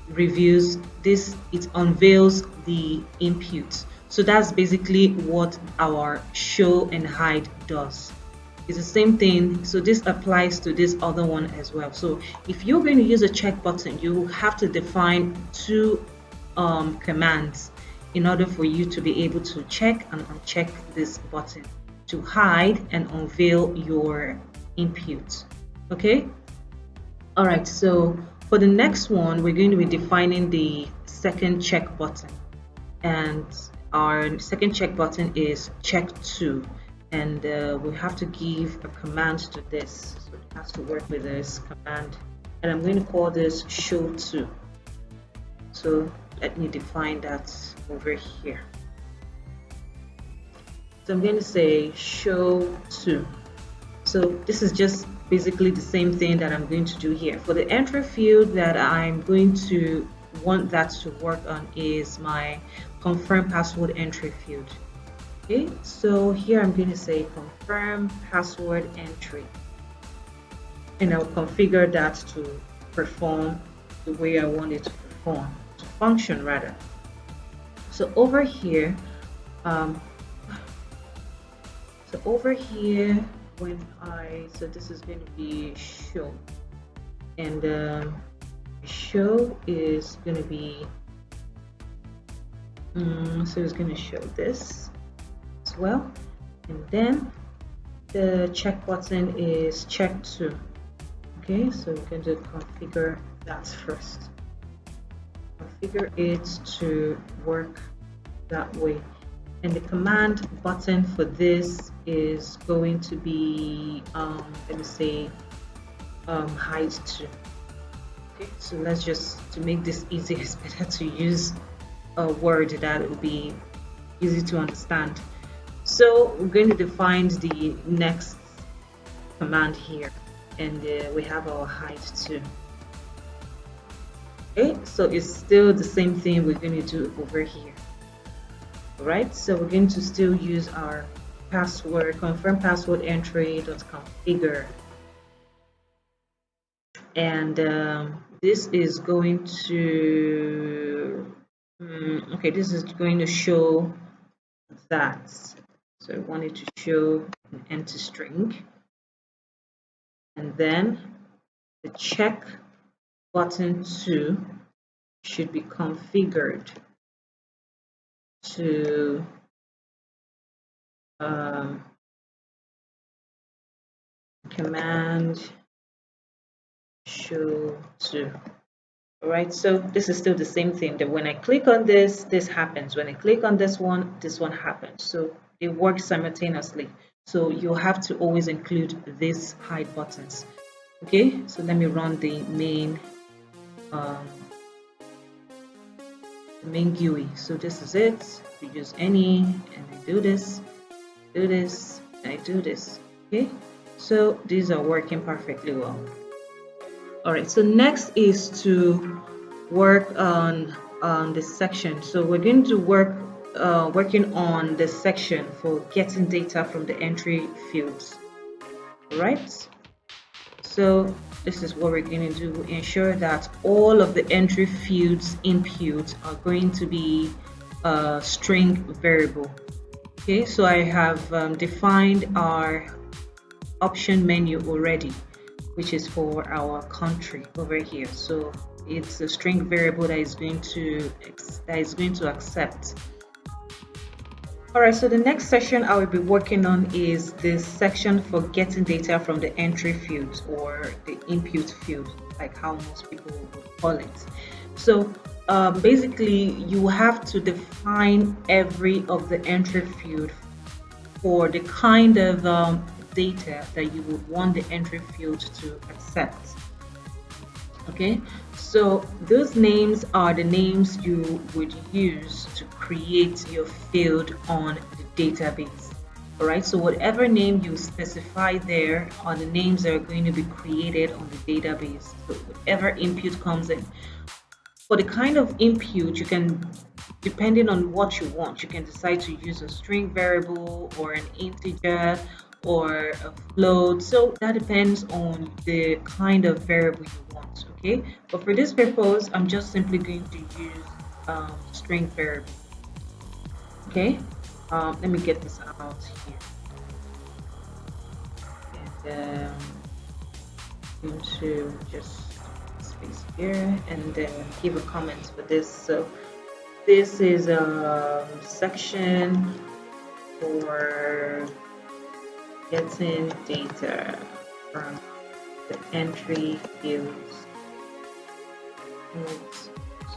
reviews, this it unveils the input. So that's basically what our show and hide does. It's the same thing, so this applies to this other one as well. So if you're going to use a check button, you have to define two commands in order for you to be able to check and uncheck this button, to hide and unveil your input. Okay, all right, so for the next one, we're going to be defining the second check button, and our second check button is check to, and we have to give a command to this, so it has to work with this command, and I'm going to call this show to. So let me define that over here. So I'm going to say show to. So this is just basically the same thing that I'm going to do here. For the entry field that I'm going to want that to work on is my confirm password entry field. Okay, so here I'm going to say confirm password entry, and I'll configure that to perform the way I want it to perform, to function rather. So over here, so this is going to be show, and show is going to be so it's going to show this as well, and then the check button is check to. Okay, so we're going to configure that first, configure it to work that way, and the command button for this is going to be let me say hide to. Okay, so let's just, to make this easy, it's better to use a word that will be easy to understand. So we're going to define the next command here, and we have our hide to. Okay, so it's still the same thing we're going to do over here. Right, so we're going to still use our password, confirm password entry dot configure, and this is going to okay, this is going to show that. So I want it to show an empty string, and then the check button 2 should be configured to command show to. All right, so this is still the same thing, that when I click on this, this happens. When I click on this one happens. So it works simultaneously. So you'll have to always include these hide buttons. Okay, so let me run the main GUI. So this is it. We use any, and I do this, and I do this. Okay, so these are working perfectly well. All right, so next is to work on this section. So we're going to working on the section for getting data from the entry fields. All right, so this is what we're going to do. Ensure that all of the entry fields input are going to be a string variable. Okay, so I have defined our option menu already, which is for our country over here. So it's a string variable that is going to accept. All right, so the next section I will be working on is this section for getting data from the entry field or the input field, like how most people would call it. So basically, you have to define every of the entry field for the kind of data that you would want the entry field to accept. Okay, so those names are the names you would use to create your field on the database. All right, so whatever name you specify there are the names that are going to be created on the database. So whatever input comes in. For the kind of input, you can, depending on what you want, you can decide to use a string variable or an integer or a float. So that depends on the kind of variable you want. Okay, but for this purpose, I'm just simply going to use string variable. Okay, let me get this out here, and I'm going to just space here and then give a comment for this. So this is a section for getting data from the entry fields.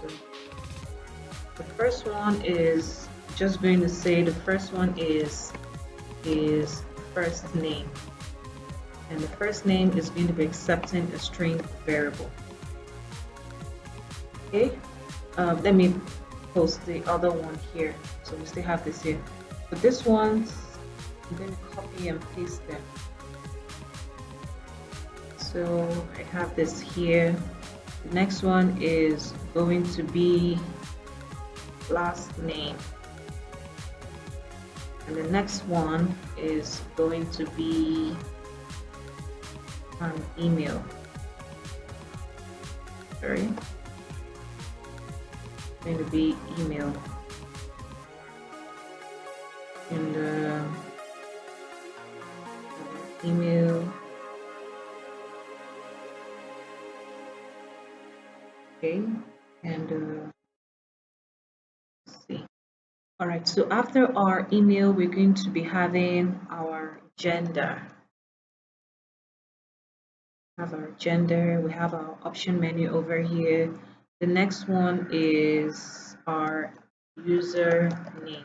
So the first one is just going to say the first one is first name, and the first name is going to be accepting a string variable. Okay, let me post the other one here, so we still have this here. But this one, I'm going to copy and paste them. So I have this here. The next one is going to be last name, and the next one is going to be an email. Sorry, going to be email, and email. Okay, and let's see. All right, so after our email, we're going to be having our gender. Have our gender. We have our option menu over here. The next one is our user name.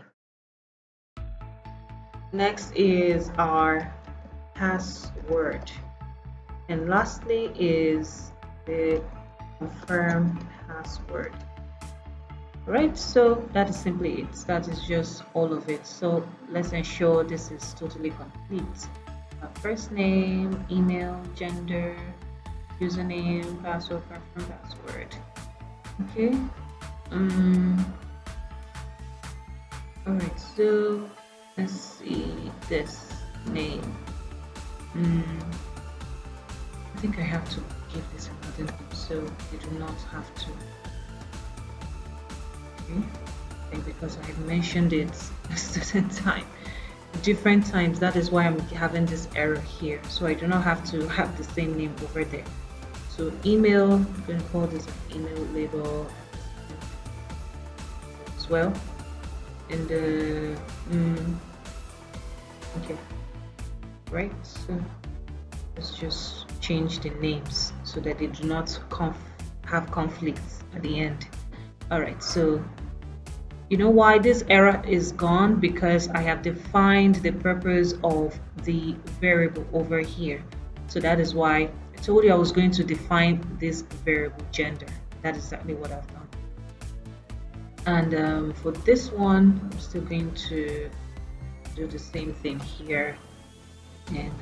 Next is our password, and lastly is the confirm password. Right, so that is simply it. That is just all of it. So let's ensure this is totally complete. First name, email, gender, username, password, confirm password. Okay. All right, so let's see this name. I think I have to give this another name so you do not have to. Okay, I think because I mentioned it a certain time, different times, that is why I'm having this error here. So I do not have to have the same name over there. So email, I'm going to call this an email label as well. And okay, right, so let's just change the names so that they do not have conflicts at the end. All right, so you know why this error is gone? Because I have defined the purpose of the variable over here. So that is why I told you I was going to define this variable gender. That is exactly what I've done. And for this one, I'm still going to do the same thing here. And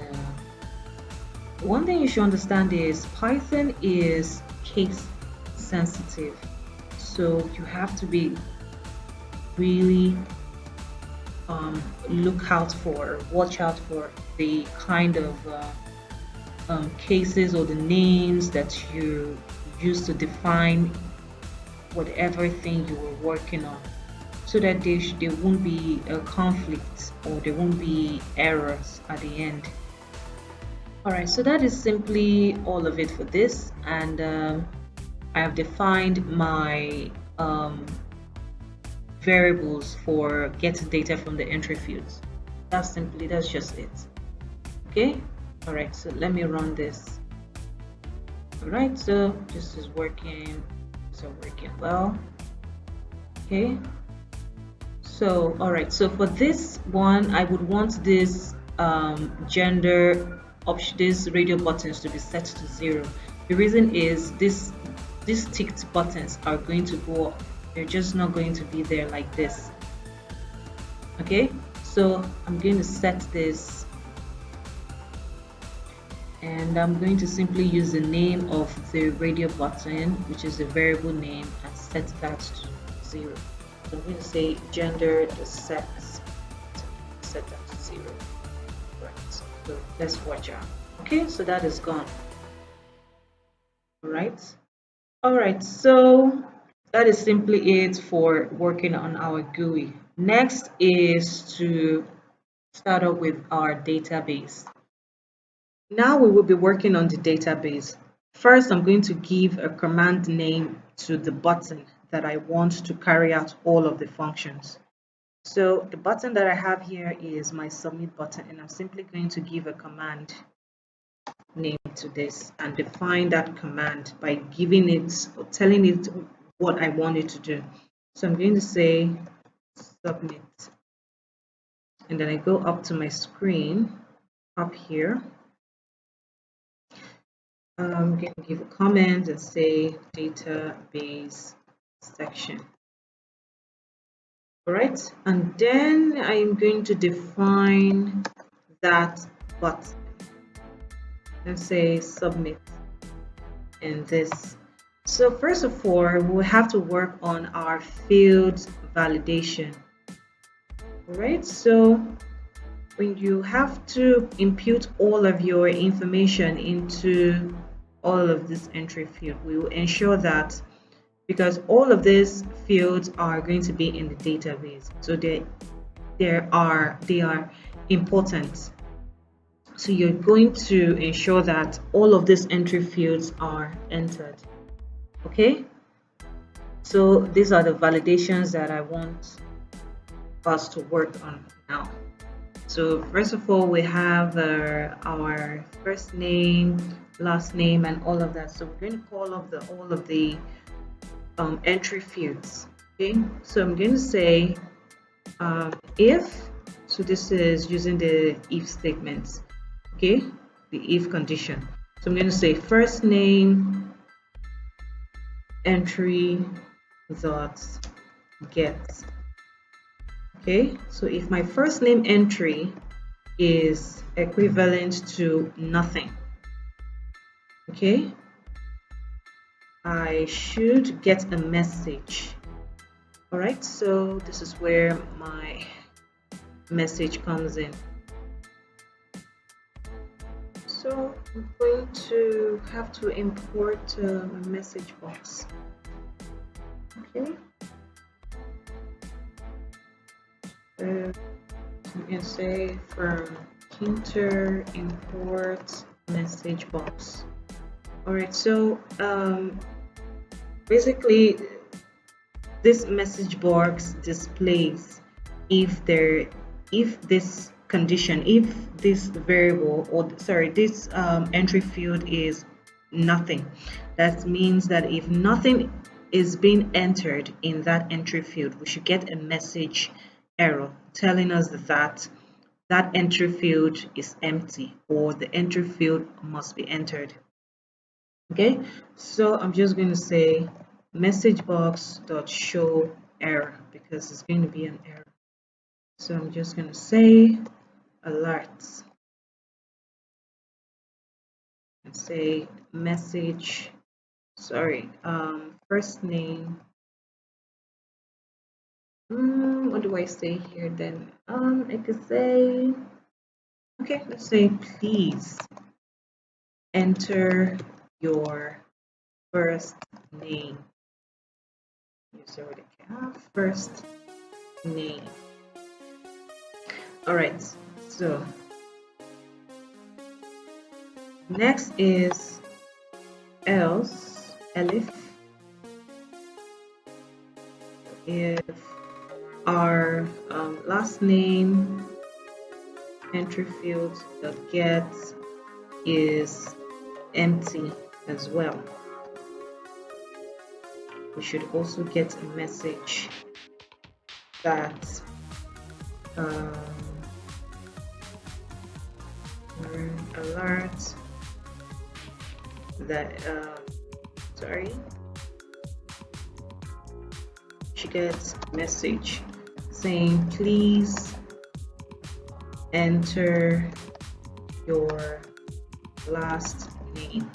one thing you should understand is Python is case sensitive. So you have to be really watch out for the kind of cases or the names that you use to define whatever thing you were working on, so that there won't be a conflict or there won't be errors at the end. All right, so that is simply all of it for this, and I have defined my variables for getting data from the entry fields. That's just it. Okay. All right. So let me run this. All right. So this is working. So working well. Okay. So all right. So for this one, I would want this gender option, these radio buttons to be set to 0. The reason is these ticked buttons are going to go up. They're just not going to be there like this. Okay, so I'm going to set this, and I'm going to simply use the name of the radio button, which is a variable name, and set that to 0. So I'm going to say gender the set that to 0. Right, so let's watch out. Okay, so that is gone. All right, so that is simply it for working on our GUI. Next is to start off with our database. Now we will be working on the database. First, I'm going to give a command name to the button that I want to carry out all of the functions. So the button that I have here is my submit button, and I'm simply going to give a command name to this and define that command by giving it or telling it what I want it to do. So I'm going to say submit, and then I go up to my screen up here. I'm going to give a comment and say database section. All right, and then I'm going to define that button and say submit in this. So first of all, we have to work on our field validation. All right, so when you have to input all of your information into all of this entry field, we will ensure that, because all of these fields are going to be in the database, so they are important. So you're going to ensure that all of these entry fields are entered. Okay, so these are the validations that I want us to work on now. So first of all, we have our first name, last name, and all of that. So we're going to call up all of the entry fields. Okay, so I'm going to say if. So this is using the if statements. Okay, the if condition. So I'm going to say first name entry dot get. Okay, so if my first name entry is equivalent to nothing, okay, I should get a message. All right, so this is where my message comes in. So I'm going to have to import a message box. Okay. You can say from Tkinter import message box. All right, so basically this message box displays if this condition, if this variable, or sorry, this entry field is nothing. That means that if nothing is being entered in that entry field, we should get a message error telling us that that entry field is empty, or the entry field must be entered. Okay, so I'm just going to say message box dot show error, because it's going to be an error. So I'm just going to say alerts and say message, sorry, first name. What do I say here then? I could say, okay, let's say please enter your first name. Use already have first name. All right, so next is else, elif, if our last name entry field dot get is empty as well, we should also get a message that alert that she gets a message saying please enter your last name.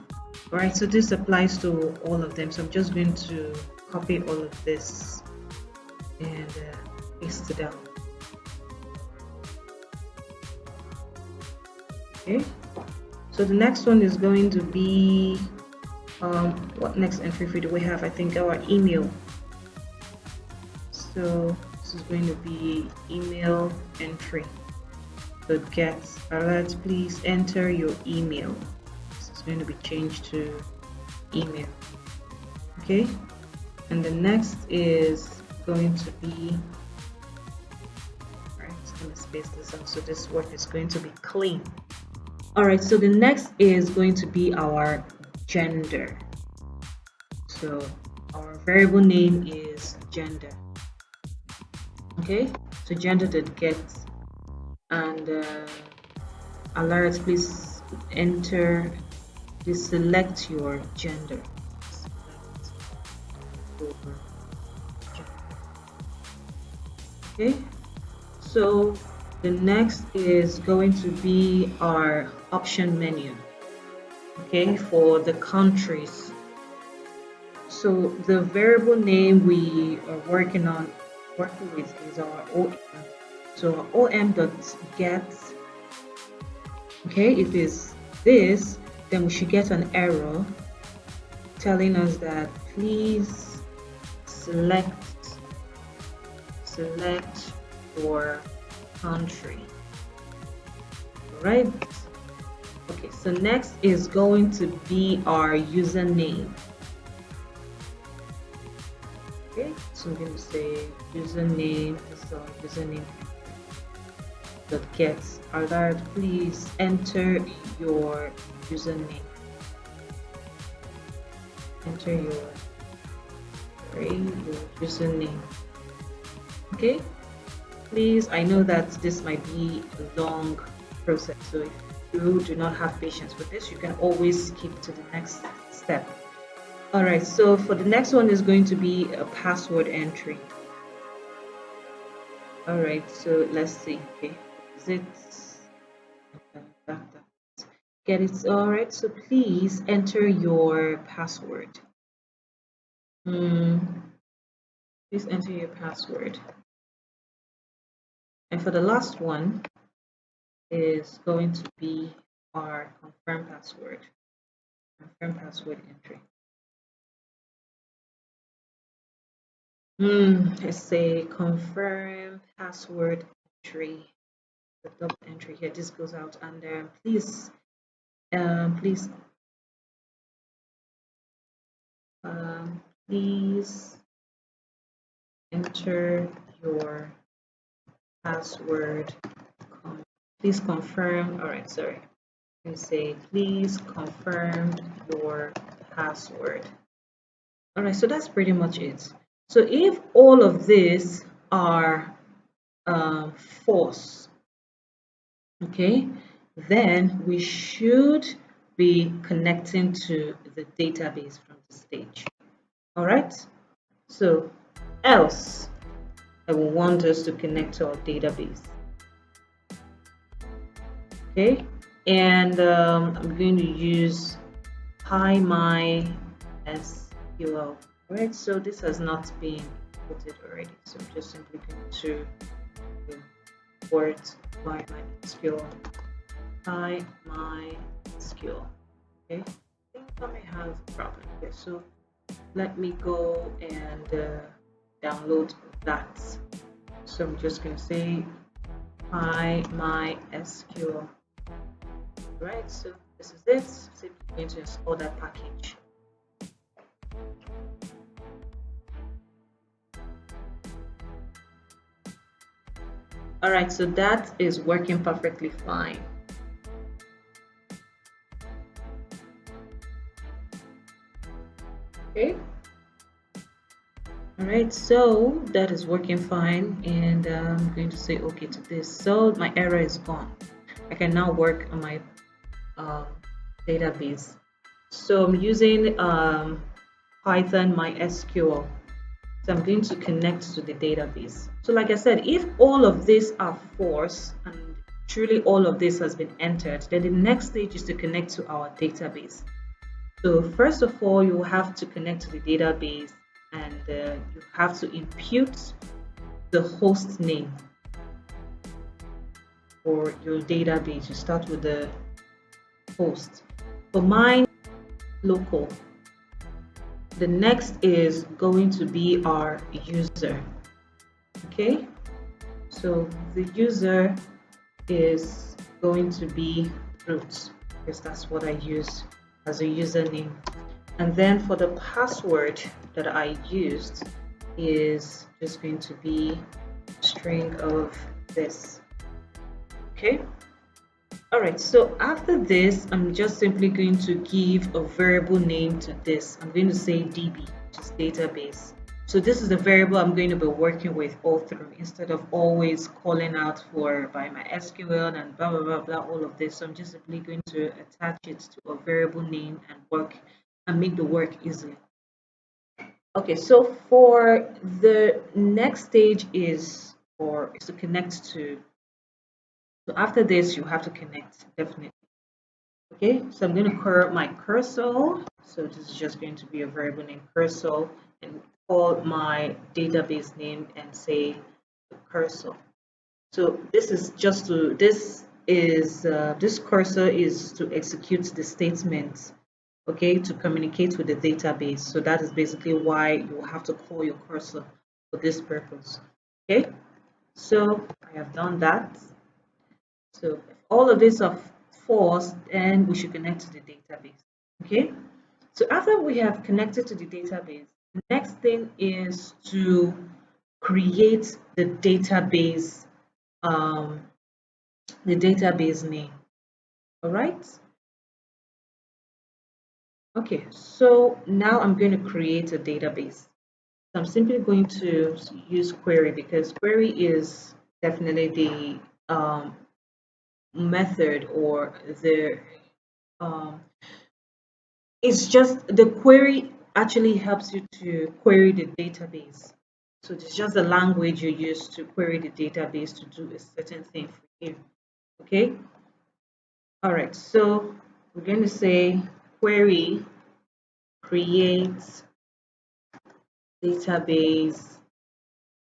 All right, so this applies to all of them, so I'm just going to copy all of this and paste it down. Okay, so the next one is going to be what next entry field do we have? I think our email. So this is going to be email entry. So get alert, please enter your email. This is going to be changed to email. Okay, and the next is going to be, all right, I'm going to space this out so this word is going to be clean. All right, so the next is going to be our gender. So our variable name is gender. Okay, so gender.get and alert, please enter, please select your gender. Okay, so the next is going to be our option menu, okay, for the countries. So the variable name we are working with is our OM. So our om.get, okay, if it's this, then we should get an error telling us that please select your country. All right, okay, so next is going to be our username. Okay, so I'm going to say username, this is our username dot get alert, please enter your username. Enter your username. Okay, please, I know that this might be a long process, so if you do not have patience with this, you can always skip to the next step. All right, so for the next one is going to be a password entry. All right, so let's see. Okay, is it get it? All right, so please enter your password. Please enter your password. And for the last one is going to be our confirm password. Confirm password entry. Let's say confirm password entry. The double entry here. This goes out, and please enter your password. Please confirm. All right, sorry. You say please confirm your password. All right, so that's pretty much it. So if all of these are false, okay, then we should be connecting to the database from the stage. All right, so else I will want us to connect to our database. Okay, and I'm going to use MySQL. All right, so this has not been imported already, so I'm just simply going to import MySQL. MySQL. Okay, I think I may have a problem here, so let me go and download that. So I'm just going to say MySQL. Right, so this is it. Simply going to install that package. All right, so that is working perfectly fine. Okay. All right, so that is working fine, and I'm going to say okay to this. So my error is gone. I can now work on my um, database. So I'm using Python MySQL. So I'm going to connect to the database. So like I said, if all of these are false and truly all of this has been entered, then the next stage is to connect to our database. So first of all, you will have to connect to the database, and you have to impute the host name for your database. You start with the host. For mine, local. The next is going to be our user. Okay, so the user is going to be root, because that's what I use as a username. And then for the password that I used is just going to be a string of this. Okay. All right, so after this, I'm just simply going to give a variable name to this. I'm going to say DB, which is database. So this is the variable I'm going to be working with all through, instead of always calling out for by my SQL and blah, blah, blah, blah, all of this. So I'm just simply going to attach it to a variable name and work and make the work easily. Okay, so for the next stage is to connect to. So after this, you have to connect, definitely. Okay, so I'm going to call my cursor. So this is just going to be a variable named cursor, and call my database name and say cursor. So this is just to this cursor is to execute the statement, okay, to communicate with the database. So that is basically why you have to call your cursor for this purpose. Okay, so I have done that. So if all of these are false, then we should connect to the database. Okay, so after we have connected to the database, the next thing is to create um, the database name. All right. Okay, so now I'm going to create a database. So I'm simply going to use query, because query is definitely the method, or the um, it's just the query actually helps you to query the database. So it's just the language you use to query the database to do a certain thing for you. Okay. All right. So we're going to say query create database.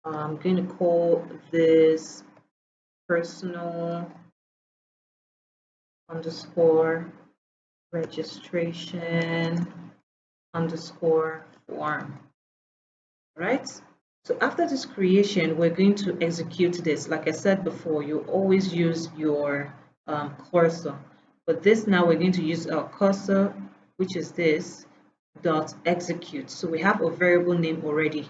I'm going to call this personal underscore registration underscore form. Right? So after this creation, we're going to execute this. Like I said before, you always use your cursor. But this now we're going to use our cursor, which is this dot execute. So we have a variable name already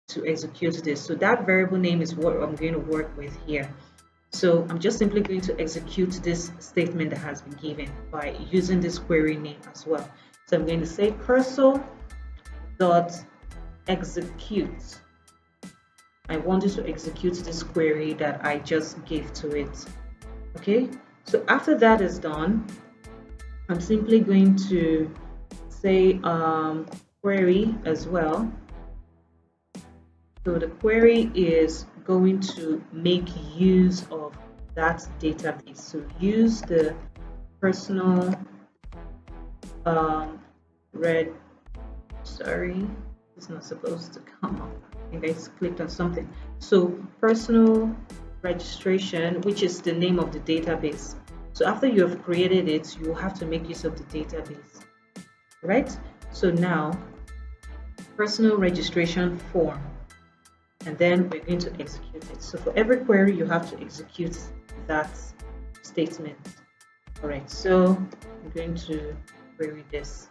to execute this. So that variable name is what I'm going to work with here. So I'm just simply going to execute this statement that has been given by using this query name as well. So I'm going to say cursor dot execute. I wanted to execute this query that I just gave to it. Okay, so after that is done, I'm simply going to say query as well. So the query is going to make use of that database. So use the personal it's not supposed to come up. I think I clicked on something. So personal registration, which is the name of the database. So after you have created it, you have to make use of the database, right? So now personal registration form, and then we're going to execute it. So for every query, you have to execute that statement. All right, so I'm going to query this.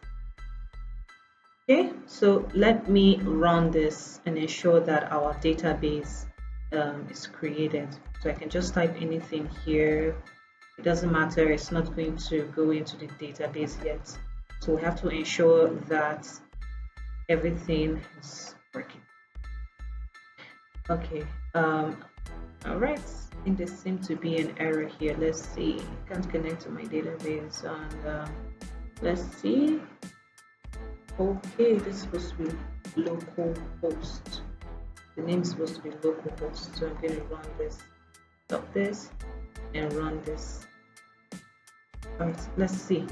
Okay, so let me run this and ensure that our database is created. So I can just type anything here. It doesn't matter, it's not going to go into the database yet. So we have to ensure that everything is working. Okay, all right. I think there seems to be an error here. Let's see. I can't connect to my database, and let's see. Okay, this is supposed to be local host. The name is supposed to be local host. So I'm going to run this, stop this, and run this. All right, let's see.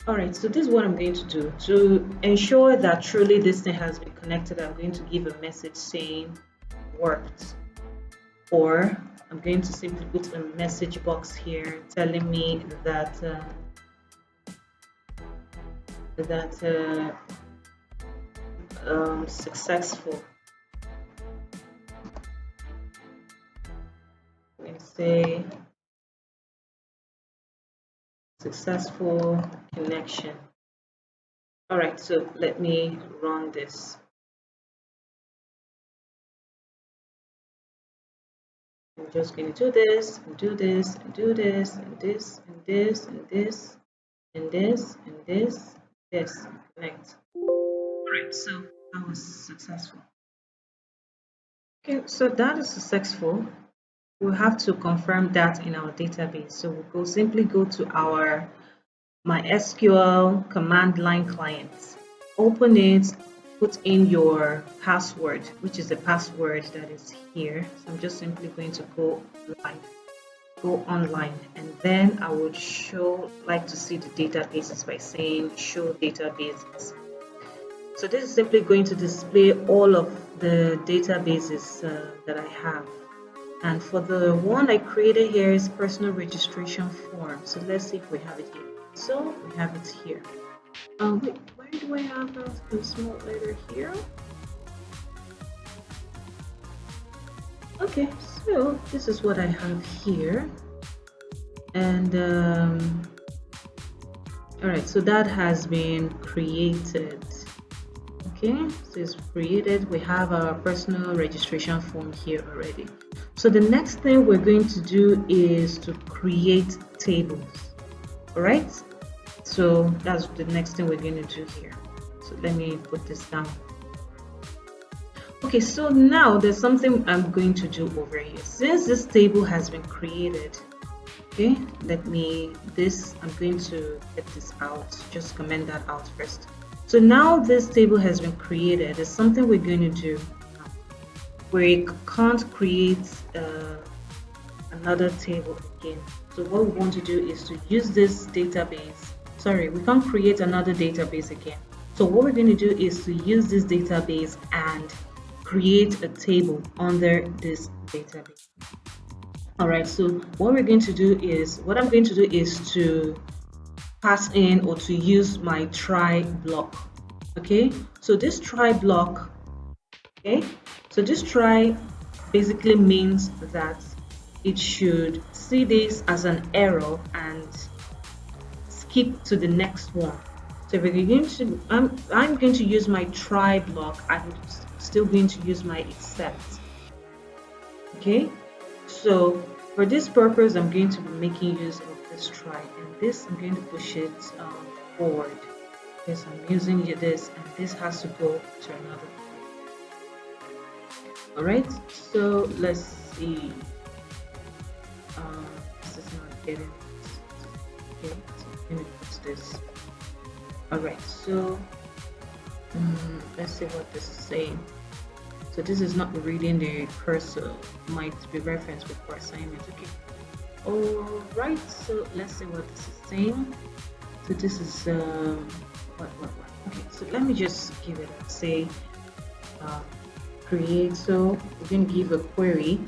All right, so this is what I'm going to do. To ensure that truly this thing has been connected, I'm going to give a message saying worked. Or I'm going to simply put a message box here telling me that successful. I'm going to say successful connection. All right, so let me run this. I'm just going to do this and do this and do this and this and this and this and this and this, this, connect. All right, so that was successful. Okay, so that is successful. We'll have to confirm that in our database. So we'll simply go to our MySQL command line client. Open it, put in your password, which is the password that is here. So I'm just simply going to go online, and then I would like to see the databases by saying show databases. So this is simply going to display all of the databases that I have. And for the one I created here is personal registration form. So let's see if we have it here. So we have it here. Wait, where do I have a small letter here? Okay, so this is what I have here. And all right, so that has been created. Okay, so it's created. We have our personal registration form here already. So the next thing we're going to do is to create tables. All right, so that's the next thing we're going to do here. So let me put this down. Okay, so now there's something I'm going to do over here. Since this table has been created, okay, I'm going to get this out, just comment that out first. So now this table has been created. There's something we're going to do. We can't create another table again. So what we want to do is to use this database. Sorry, we can't create another database again. So what we're going to do is to use this database and create a table under this database. All right, so what I'm going to do is to pass in or to use my try block. Okay, so this try block, okay, so this try basically means that it should see this as an error and skip to the next one. So if we're going to, I'm going to use my try block. I'm still going to use my except. Okay, so for this purpose, I'm going to be making use of this try, and this I'm going to push it forward. Yes, I'm using this, and this has to go to another. All right, so let's see. This is not getting it. Okay, so I'm going to put this. All right, so let's see what this is saying. So this is not reading the cursor, might be referenced before assignment. Okay. All right, so let's see what this is saying. So this is what. Okay, so let me just give it a say. Create. So we're going to give a query,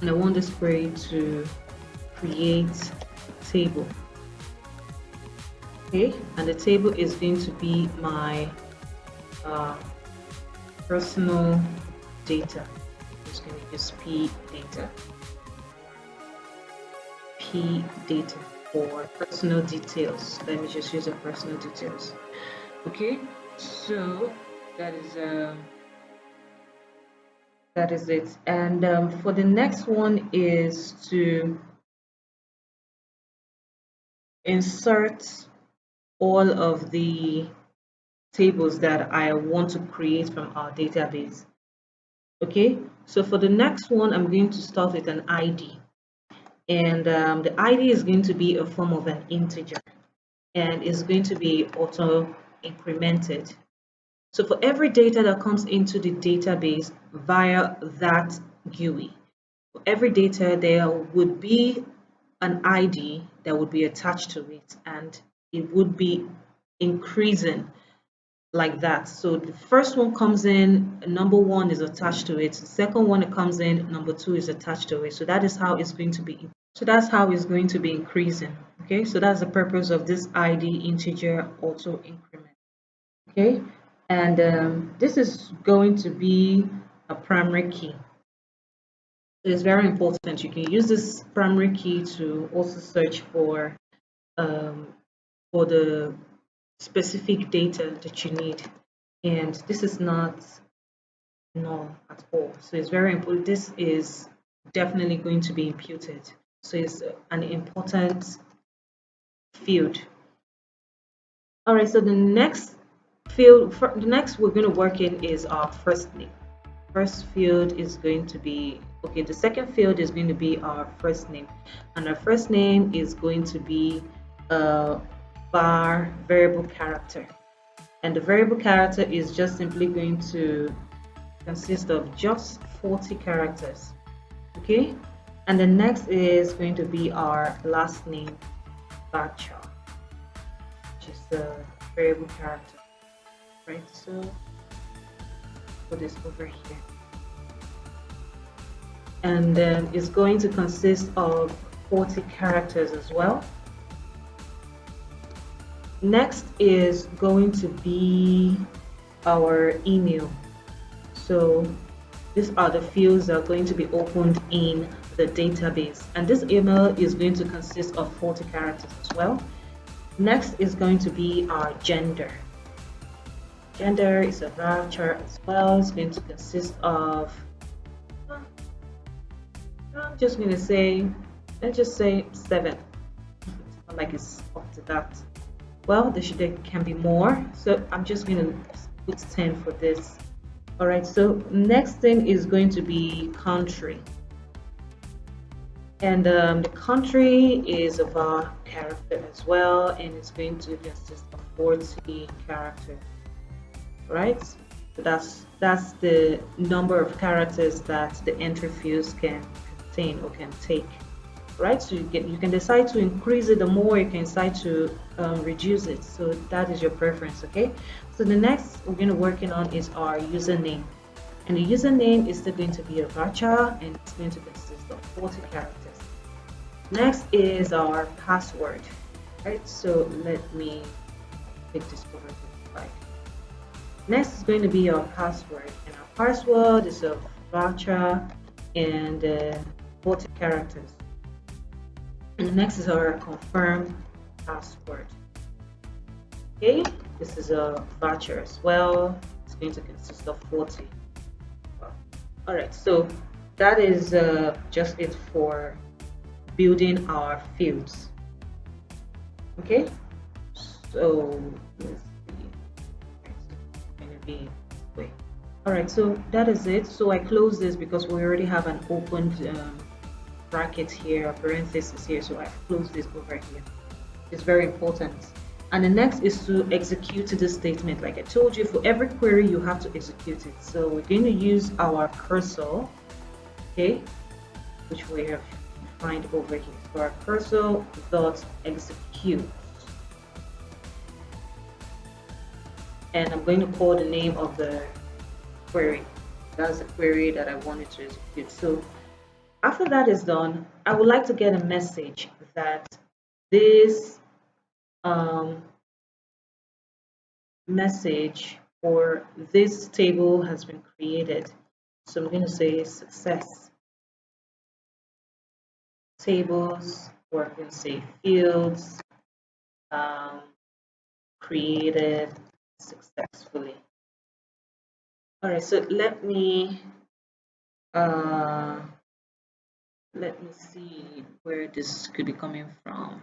and I want this query to create a table. Okay, and the table is going to be my personal data. I'm just going to use P data for personal details. Let me just use a personal details. Okay, so that That is it. And for the next one is to insert all of the tables that I want to create from our database. Okay, so for the next one, I'm going to start with an ID. And the ID is going to be a form of an integer and is going to be auto incremented. So for every data that comes into the database via that GUI, for every data there would be an ID that would be attached to it, and it would be increasing like that. So the first one comes in, number one is attached to it. The second one that comes in, number two is attached to it. So that is how it's going to be. So that's how it's going to be increasing. Okay, so that's the purpose of this ID integer auto increment. Okay, and this is going to be a primary key. So it's very important. You can use this primary key to also search um, for the specific data that you need. And this is not null at all. So it's very important. This is definitely going to be imputed. So it's an important field. All right, so the next field, the next we're going to work in is our first name. First field is going to be, okay, the second field is going to be our first name. And our first name is going to be a var variable character. And the variable character is just simply going to consist of just 40 characters. Okay, and the next is going to be our last name, varchar, which is the variable character, right? So put this over here, and then it's going to consist of 40 characters as well. Next is going to be our email. So these are the fields that are going to be opened in the database, and this email is going to consist of 40 characters as well. Next is going to be our gender. Gender is a varchar as well. It's going to consist of, I'm just going to say, let's just say 7. It's not like it's up to that. Well, there can be more, so I'm just going to put 10 for this. All right, so next thing is going to be country. And the country is a var character as well, and it's going to consist of 40 characters, right? So that's the number of characters that the entry fields can contain or can take, right? So you can decide to increase it, the more you can decide to reduce it. So that is your preference, okay? So the next we're going to working on is our username. And the username is still going to be a varchar, and it's going to consist of 40 characters. Next is our password, right? So let me take this over to the slide. Next is going to be our password, and our password is a varchar and 40 characters. And the next is our confirm password. Okay, this is a varchar as well. It's going to consist of 40. All right, so that is just it for building our fields. Okay, so let's see. It's going to be this way. All right, so that is it. So I close this because we already have an opened bracket here, parenthesis here. So I've closed this over here. It's very important. And the next is to execute this statement. Like I told you, for every query you have to execute it. So we're going to use our cursor, okay, which we have defined over here. So our cursor dot execute, and I'm going to call the name of the query. That's the query that I wanted to execute. So after that is done, I would like to get a message that this message or this table has been created. So I'm going to say success tables, or I'm going to say fields created successfully. All right, so let me uh, let me see where this could be coming from.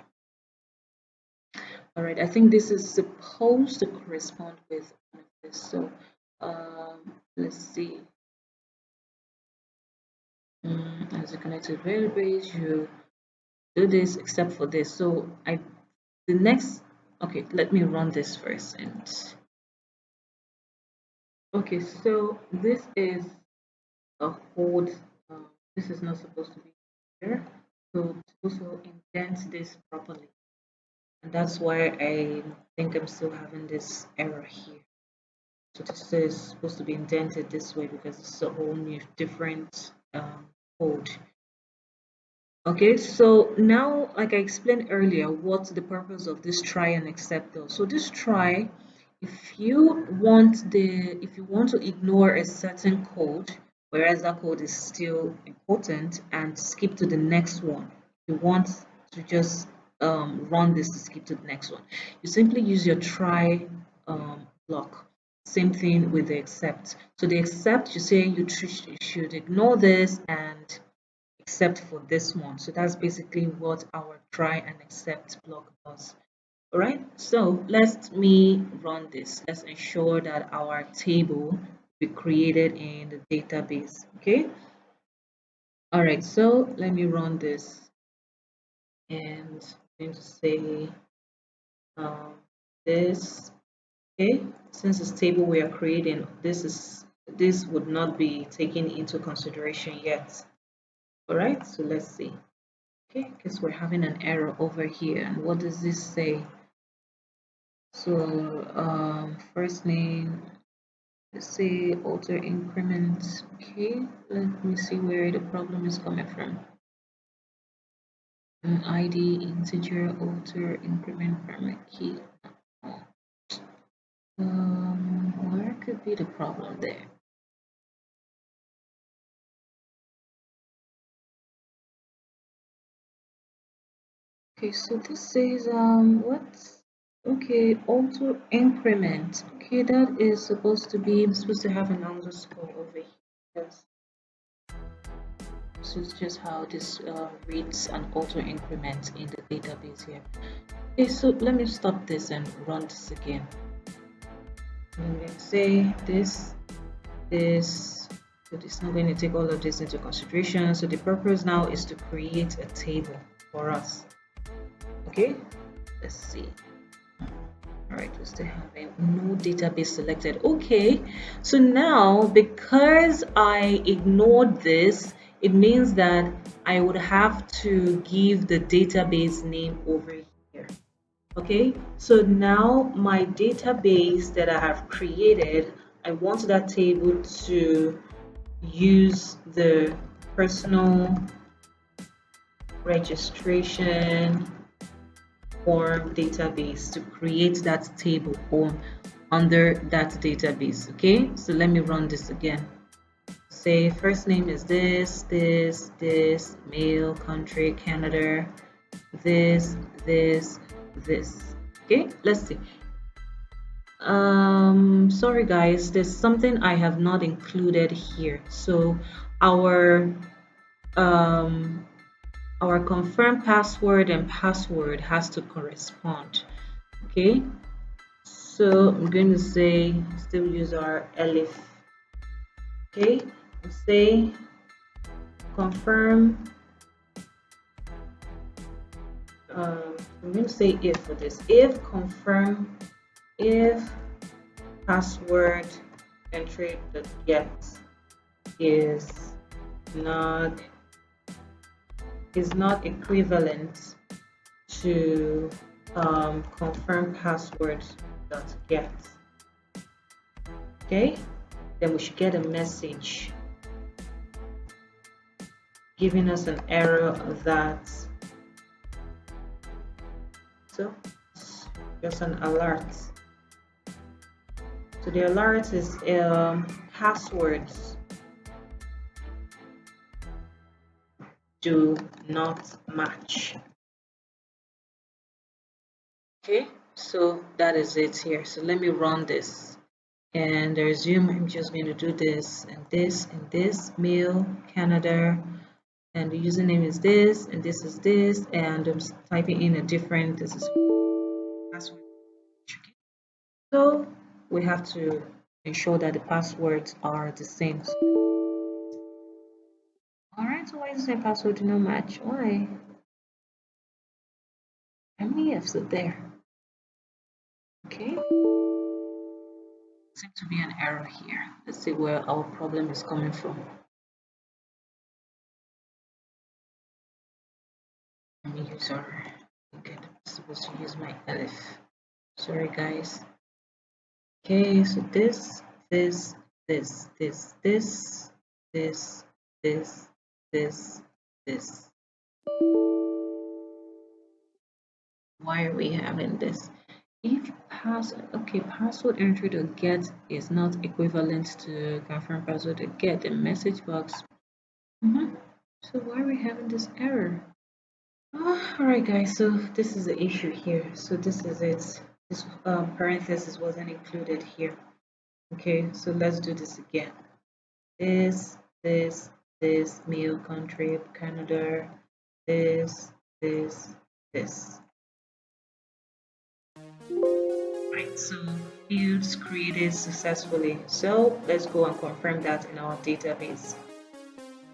All right, I think this is supposed to correspond with one of this. So let's see. As a connected variables, you do this except for this. So the next, okay, let me run this first. And okay, so this is a hold. This is not supposed to be here. So it's supposed to indent this properly. And that's why I think I'm still having this error here. So this is supposed to be indented this way because it's a whole new different code. Okay, so now, like I explained earlier, what's the purpose of this try and except though? So this try, if you want to ignore a certain code, whereas that code is still important, and skip to the next one, you want to just run this to skip to the next one. You simply use your try block. Same thing with the except. So the except, you say you should ignore this and except for this one. So that's basically what our try and except block does. All right, so let me run this. Let's ensure that our table be created in the database. Okay. All right, so let me run this, and I'm going to say um, this. Okay, since this table we are creating, this would not be taken into consideration yet. All right, so let's see. Okay, because we're having an error over here. And what does this say? So first name, let's say alter increment. Okay, let me see where the problem is coming from. An ID, integer, alter increment primary key. Where could be the problem there? Okay, so this says what? Okay, auto increment. Okay, that is supposed to be, I'm supposed to have an underscore over here. Yes. This is just how this reads an auto increment in the database here. Okay, so let me stop this and run this again. I'm going to say this. So it's not going to take all of this into consideration. So the purpose now is to create a table for us. Okay, let's see. All right, we're still having no database selected. Okay, so now because I ignored this, it means that I would have to give the database name over here. Okay, so now my database that I have created, I want that table to use the personal registration form database to create that table or under that database. Okay, so let me run this again. Say first name is this, male, country, Canada, this. Okay, let's see. Sorry guys, there's something I have not included here. So our um our confirm password and password has to correspond. Okay, so I'm going to say still use our elif. Okay, say confirm. I'm going to say if for this. If confirm, if password entry that get is not equivalent to confirm password dot get. Okay, then we should get a message giving us an error of that. So just an alert. So the alert is passwords do not match. Okay, so that is it here. So let me run this. and the resume, I'm just going to do this and this and this, mail, Canada, and the username is this and this is this, and I'm typing in a different, this is password. So we have to ensure that the passwords are the same. All right, so why is my password no match? Why? How many F's are there? Okay, seems to be an error here. Let's see where our problem is coming from. Let me use our, okay, I'm supposed to use my elif. Sorry guys. Okay, so this, this, this, this, this, this, this, this, this. Why are we having this? If password entry to get is not equivalent to confirm password to get, the message box. So why are we having this error? Alright guys, so this is the issue here. So this is it. This parenthesis wasn't included here. Okay, so let's do this again. This, mail, country, Canada, this, this. Right, so fields created successfully. So let's go and confirm that in our database.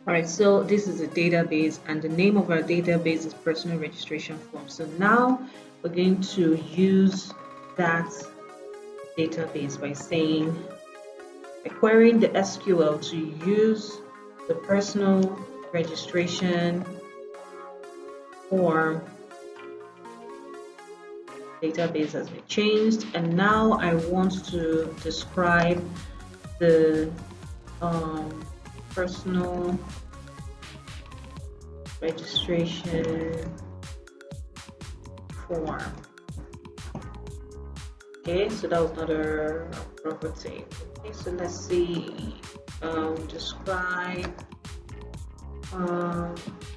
Alright, so this is a database and the name of our database is personal registration form. So now we're going to use that database by saying, by querying the SQL to use the personal registration form. Database has been changed, and now I want to describe the personal registration form. Okay, so that was not a property. Okay, so let's see. Describe.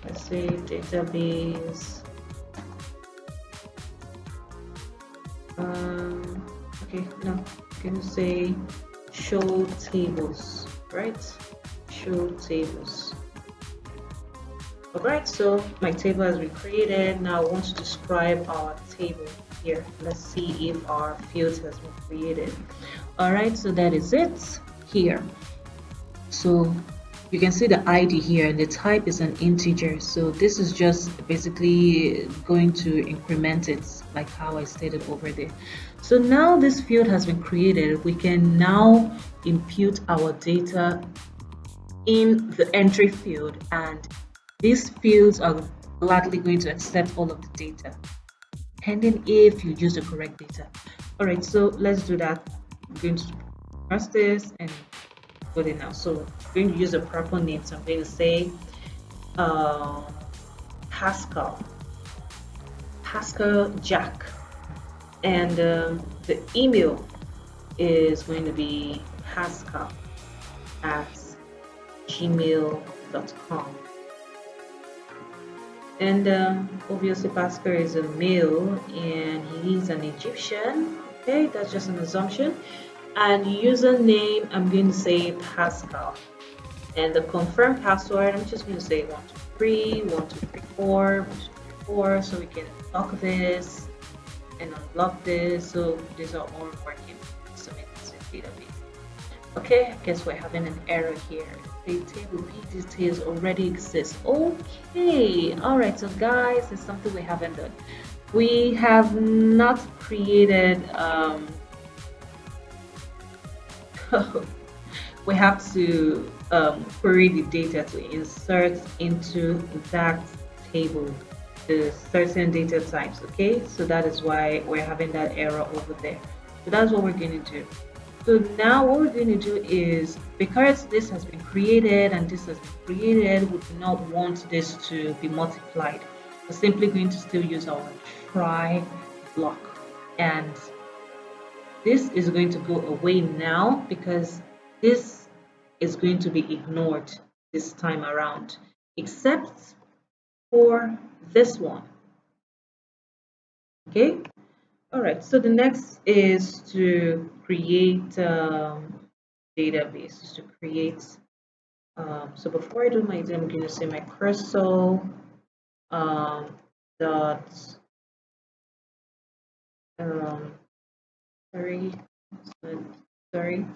Let's say database. Okay, no, I'm going to say show tables, right? Show tables. Alright, so my table has been created. Now I want to describe our table here. Let's see if our fields has been created. Alright, so that is it here. So you can see the ID here and the type is an integer. So this is just basically going to increment it like how I stated over there. So now this field has been created. We can now impute our data in the entry field, and these fields are gladly going to accept all of the data, pending if you use the correct data. All right, so let's do that. I'm going to press this and put it now. So I'm going to use a proper name. So I'm going to say Pascal Jack, and the email is going to be pascal@gmail.com. And obviously Pascal is a male and he's an Egyptian. Okay, that's just an assumption. And username, I'm going to say Pascal. And the confirm password, I'm just going to say 123, 1234, 1234, so we can unlock this and unlock this. So these are all working. Submit this in database. Okay, I guess we're having an error here. The table B details already exist. Okay, all right. So guys, there's something we haven't done. We have not created. We have to query the data to insert into that table the certain data types. Okay, so that is why we're having that error over there. So that's what we're going to do. So now what we're going to do is, because this has been created and this has been created, we do not want this to be multiplied. We're simply going to still use our try block, and this is going to go away now because this is going to be ignored this time around, except for this one. Okay, All right, so the next is to create database, is to create. So before I do my, I'm going to say my cursor dot um, sorry, sorry, I'm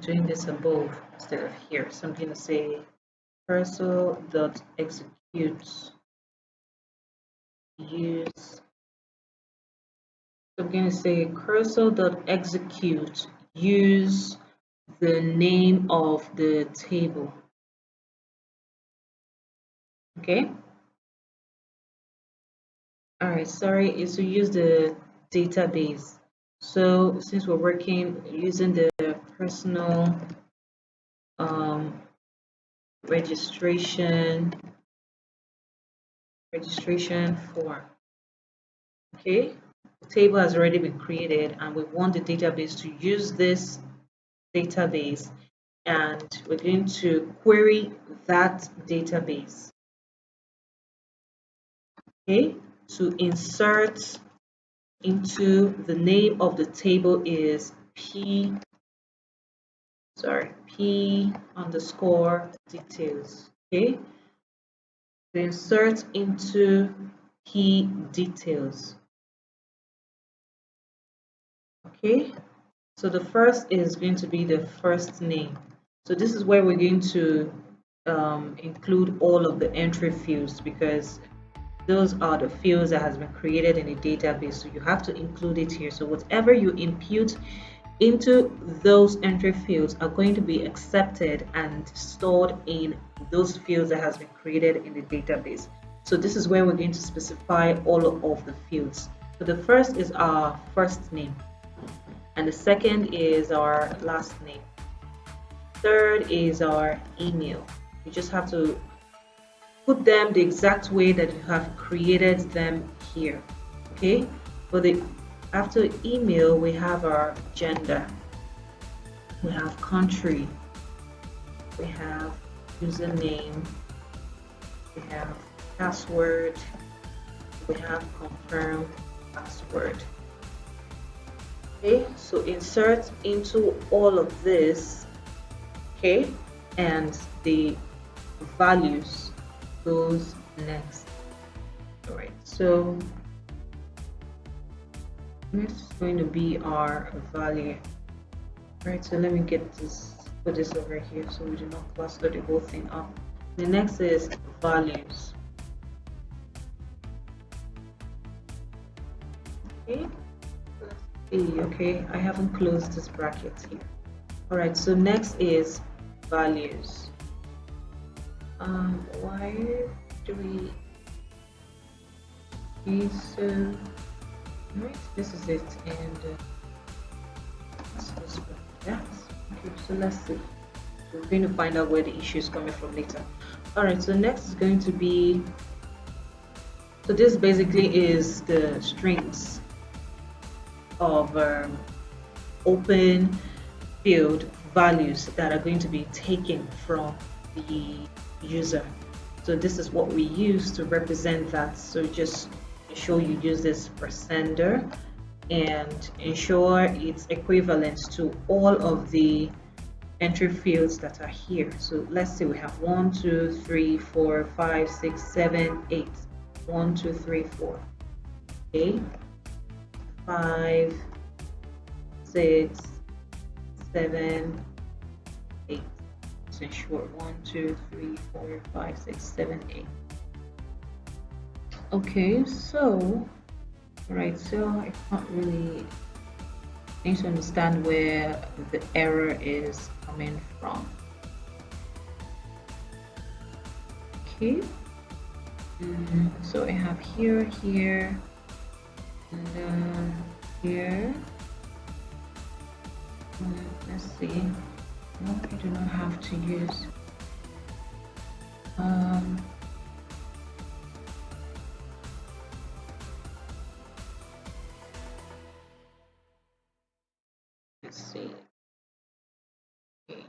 doing this above instead of here. So I'm going to say cursor dot execute use. So I'm going to say cursor dot execute use the name of the table. Okay. All right. Sorry, is to use the database. So since we're working using the personal um, registration form. Okay, the table has already been created and we want the database to use this database, and we're going to query that database. Okay, to insert into the name of the table is p underscore details. Okay, to insert into p details. Okay, so the first is going to be the first name. So this is where we're going to include all of the entry fields, because those are the fields that has been created in the database. So you have to include it here. So whatever you input into those entry fields are going to be accepted and stored in those fields that has been created in the database. So this is where we're going to specify all of the fields. So the first is our first name, and the second is our last name. Third is our email. You just have to put them the exact way that you have created them here. Okay, for the after email we have our gender, we have country, we have username, we have password, we have confirmed password. Okay, so insert into all of this. Okay, and the values goes next. All right, so next is going to be our value. All right, so let me get this, put this over here so we do not cluster the whole thing up. The next is values. Okay, let's see. Okay, I haven't closed this bracket here. All right, so next is values. Why do we? Okay, so right, this is it, and let's just put that. Okay, so let's see. We're going to find out where the issue is coming from later. All right, so next is going to be. So this basically is the strings of open field values that are going to be taken from the user. So this is what we use to represent that. So just ensure you use this for sender and ensure it's equivalent to all of the entry fields that are here. So let's say we have 1, 2, 3, 4, 5, 6, 7, 8. 1, 2, 3, 4. Okay. 5, 6, 7, 8. So short 1, 2, 3, 4, 5, 6, 7, 8. Okay, so right, so I can't really need to understand where the error is coming from. Okay, so I have here, here, and then here. Let's see. No, I do not have to use. Let's see. Okay.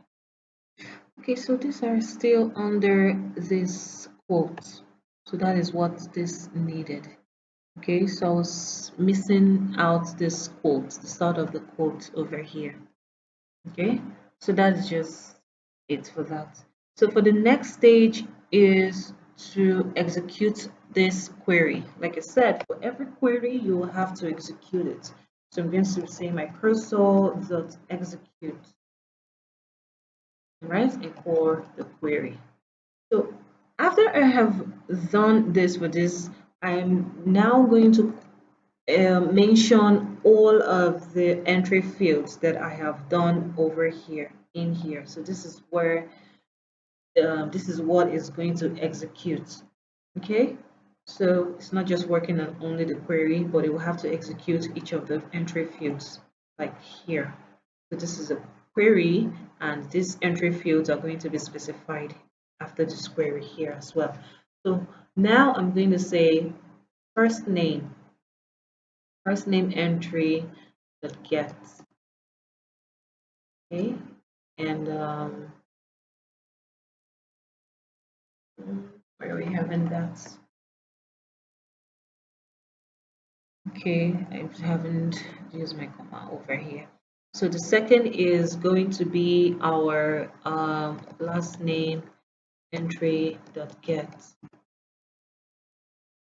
Okay, so these are still under this quote. So that is what this needed. Okay, so I was missing out this quote, the start of the quote over here. Okay, so that's just it for that. So for the next stage is to execute this query. Like I said, for every query, you will have to execute it. So I'm going to say my cursor.execute, right, and for the query. So after I have done this for this, I'm now going to mention all of the entry fields that I have done over here in here. So this is where this is what is going to execute. Okay, so it's not just working on only the query, but it will have to execute each of the entry fields like here. So this is a query, and these entry fields are going to be specified after this query here as well. So now I'm going to say first name entry that get. Okay, and where are we having that? Okay, I haven't used my comma over here. So the second is going to be our last name entry dot get.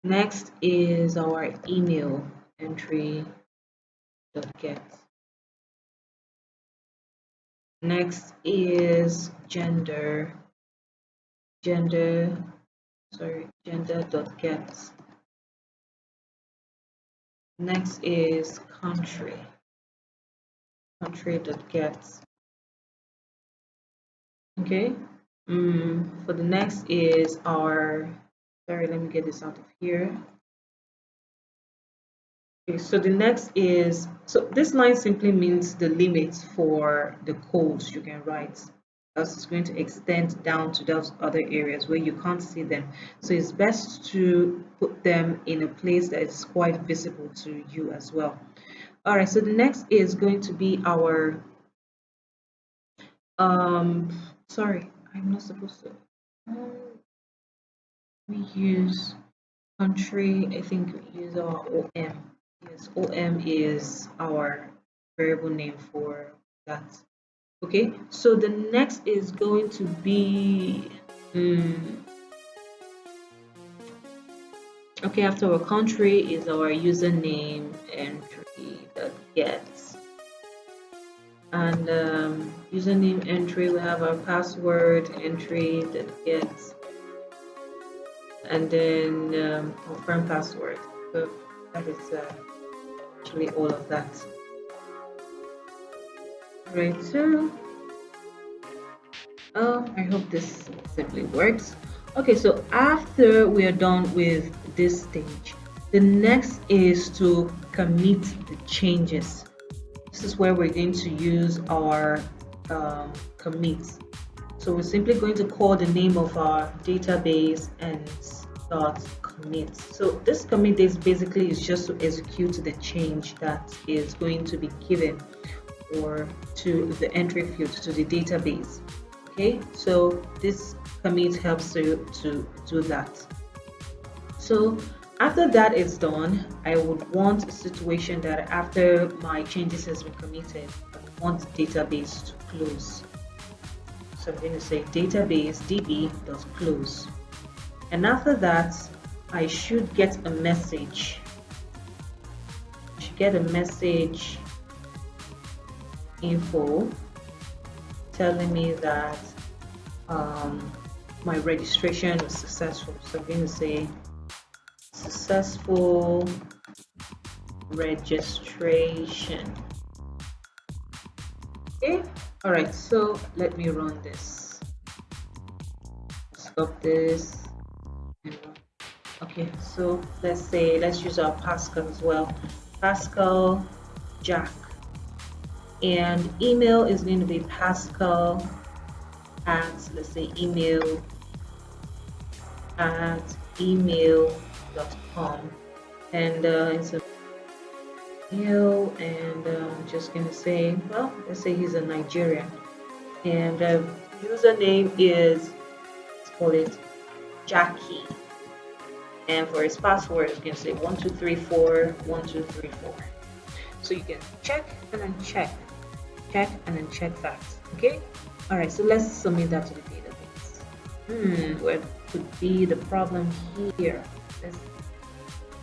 Next is our email entry dot get. Next is gender dot get. Next is country dot get. Okay. For the next is our, sorry, let me get this out of here. Okay, so the next is, so this line simply means the limits for the codes you can write. As it's going to extend down to those other areas where you can't see them. So it's best to put them in a place that is quite visible to you as well. All right, so the next is going to be our, sorry, I'm not supposed to, we use country, I think we use our OM. Yes, OM is our variable name for that. Okay, so the next is going to be, okay, after our country is our username entry that gets. And username entry, we have our password entry that gets. And then confirm password. So that is actually all of that. Right, so I hope this simply works. Okay, so after we are done with this stage, the next is to commit the changes. This is where we're going to use our commits. So we're simply going to call the name of our database and start commit. So this commit is basically is just to execute the change that is going to be given or to the entry field to the database. Okay, so this commit helps to do that. So after that is done, I would want a situation that after my changes has been committed, I want the database to close. So I'm going to say database db.close. And after that, I should get a message. I should get a message info telling me that my registration was successful. So I'm going to say successful registration. Okay, all right, so let me run this. Stop this. Okay, so let's use our Pascal as well. Pascal Jack. And email is going to be Pascal at, let's say, email at email.com. And it's a mail, and I'm just going to say, well, let's say he's a Nigerian. And username is, let's call it Jackie. And for his password, you can say 1234 1234. So you can check and then check and then check that. Okay. All right. So let's submit that to the database. What could be the problem here? Let's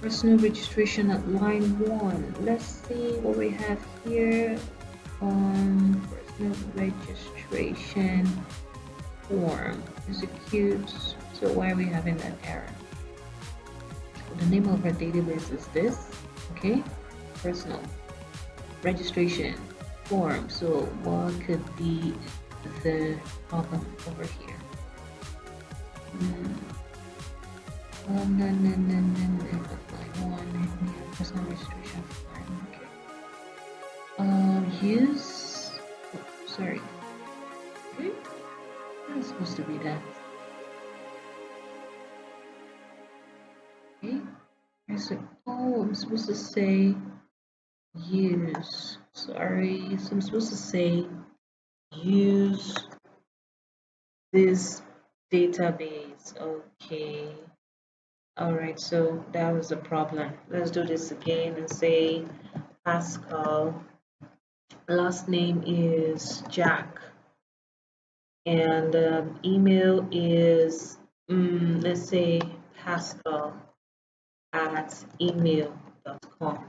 personal registration at line 1. Let's see what we have here. Personal registration form execute. So why are we having that error? The name of our database is this. Okay, personal registration form. So what could be the problem over here? Personal registration form. Okay. Use. Oh, sorry. Okay. That's supposed to be that. Okay. Oh, I'm supposed to say use. Sorry. So I'm supposed to say use this database. Okay. All right. So that was the problem. Let's do this again and say Pascal. Last name is Jack. And email is, let's say, pascal@email.com.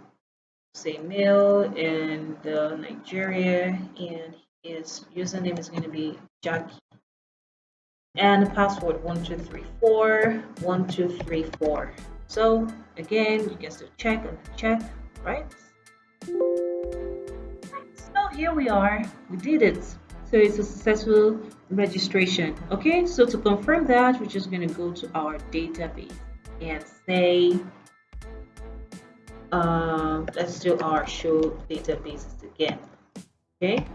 Say mail and Nigeria, and his username is going to be Jackie. And the password 1234 1234. So again, you get to check and check, right? So here we are, we did it. So it's a successful registration. Okay, so to confirm that, we're just going to go to our database and say, let's do our show databases again. Okay,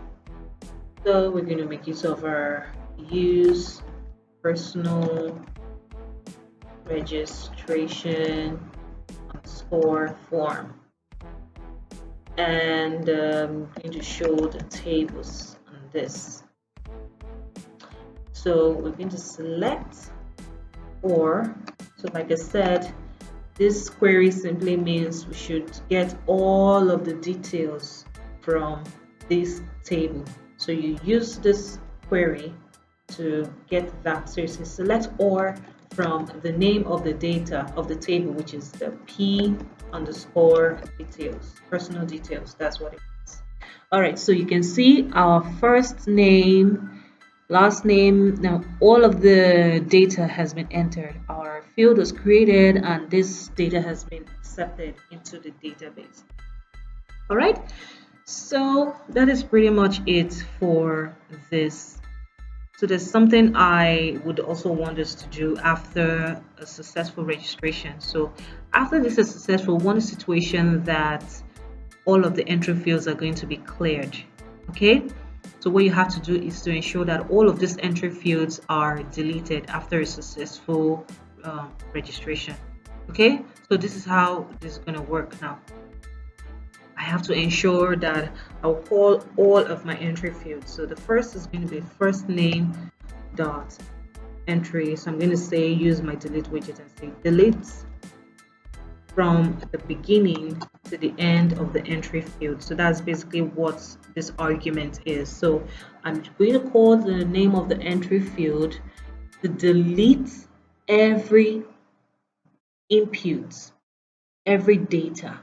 so we're going to make use of our use personal registration underscore form, and I'm going to show the tables on this. So we're going to select or, so like I said, this query simply means we should get all of the details from this table. So you use this query to get that. So you say select or from the name of the data of the table, which is the P underscore details, personal details. That's what it is. All right, so you can see our first name, last name. Now all of the data has been entered. Our field was created and this data has been accepted into the database. All right, so that is pretty much it for this. So there's something I would also want us to do after a successful registration. So after this is successful, one situation that all of the entry fields are going to be cleared. Okay, so what you have to do is to ensure that all of these entry fields are deleted after a successful registration. Okay, so this is how this is going to work now. I have to ensure that I'll call all of my entry fields. So the first is going to be first name dot entry. So I'm going to say use my delete widget and say delete from the beginning to the end of the entry field. So that's basically what this argument is. So I'm going to call the name of the entry field to delete every input, every data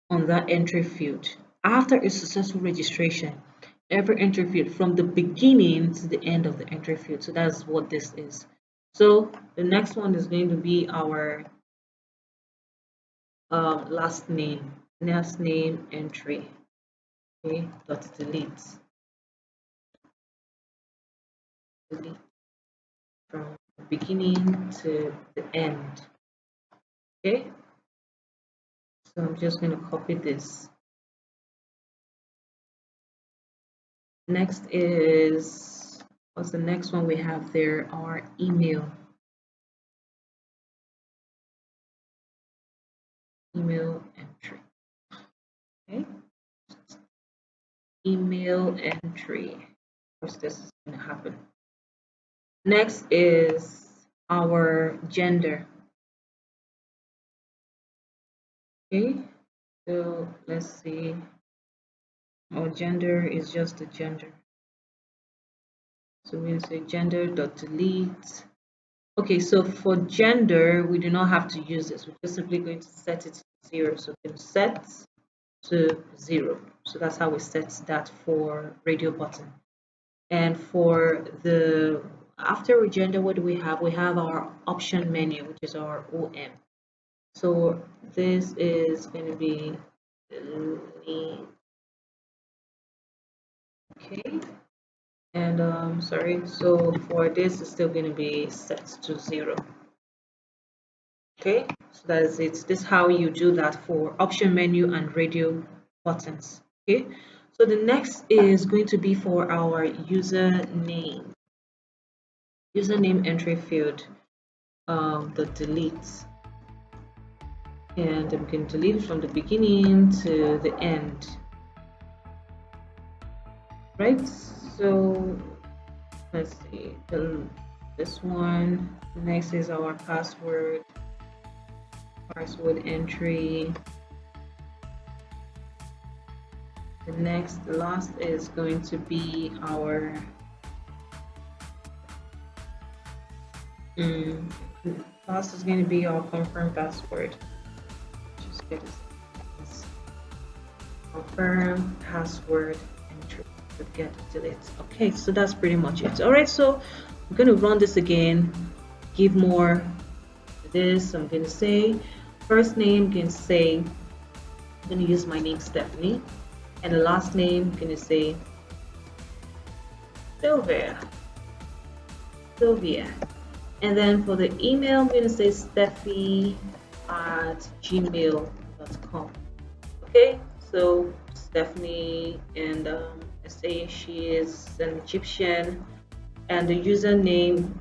on that entry field. After a successful registration, every entry field from the beginning to the end of the entry field. So that's what this is. So the next one is going to be our last name entry. Okay, dot delete from the beginning to the end. Okay, so I'm just going to copy this. Next is, what's the next one we have there? Our email entry. Okay, email entry. Of course, this is going to happen. Next is our gender. Okay, so let's see. Our gender is just the gender. So we're going to say gender.delete. Okay, so for gender, we do not have to use this. We're just simply going to set it to 0. So we can set to 0. So that's how we set that for radio button. And for the after gender, what do we have? We have our option menu, which is our OM. So this is going to be okay. And sorry, so for this it's still going to be set to 0. Okay, so that is it. This is how you do that for option menu and radio buttons. Okay, so the next is going to be for our username entry field, the delete, and we can delete it from the beginning to the end, right? So let's see, this one. Next is our password entry. The last is going to be our last is going to be our confirm password. Just get this confirm password entry to get delete. Okay, so that's pretty much it. All right, so I'm going to run this again, give more to this. I'm going to say first name, I'm going to use my name Stephanie, and the last name, I'm going to say Sylvia. And then for the email, I'm going to say steffi@gmail.com. Okay, so Stephanie, and I say she is an Egyptian, and the username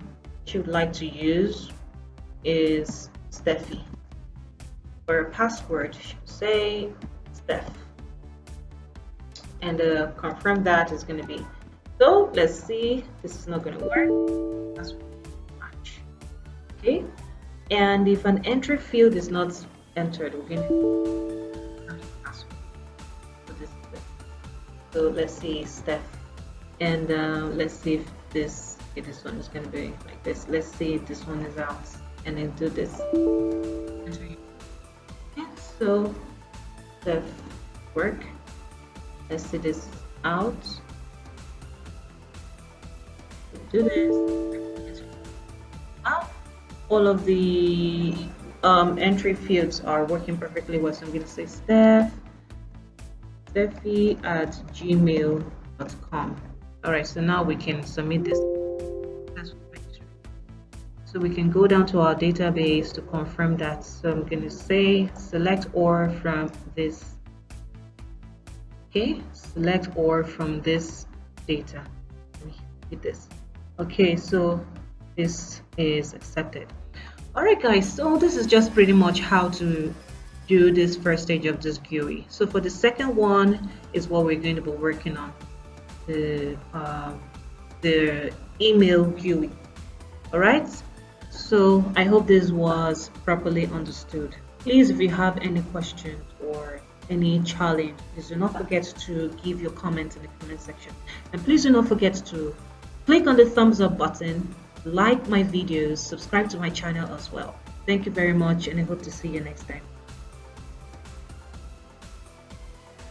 she would like to use is Steffi. For a password, she would say Steph, and confirm that is going to be. So let's see, this is not going to work. That's match. Okay, and if an entry field is not entered, we're going to password. So this is it. So let's see Steph, and let's see if this one is going to be like this. Let's see if this one is out, and then do this. Okay, so Steph work. Let's see this out. Do this. All of the entry fields are working perfectly well. So I'm going to say Steffi@gmail.com. All right, so now we can submit this. So we can go down to our database to confirm that. So I'm going to say select or from this. Okay, select or from this data. Let me hit this. Okay, so this is accepted. All right, guys, so this is just pretty much how to do this first stage of this GUI. So for the second one is what we're going to be working on, the email GUI. All right, so I hope this was properly understood. Please, if you have any questions or any challenge, please do not forget to give your comment in the comment section, and please do not forget to click on the thumbs up button, like my videos, subscribe to my channel as well. Thank you very much, and I hope to see you next time.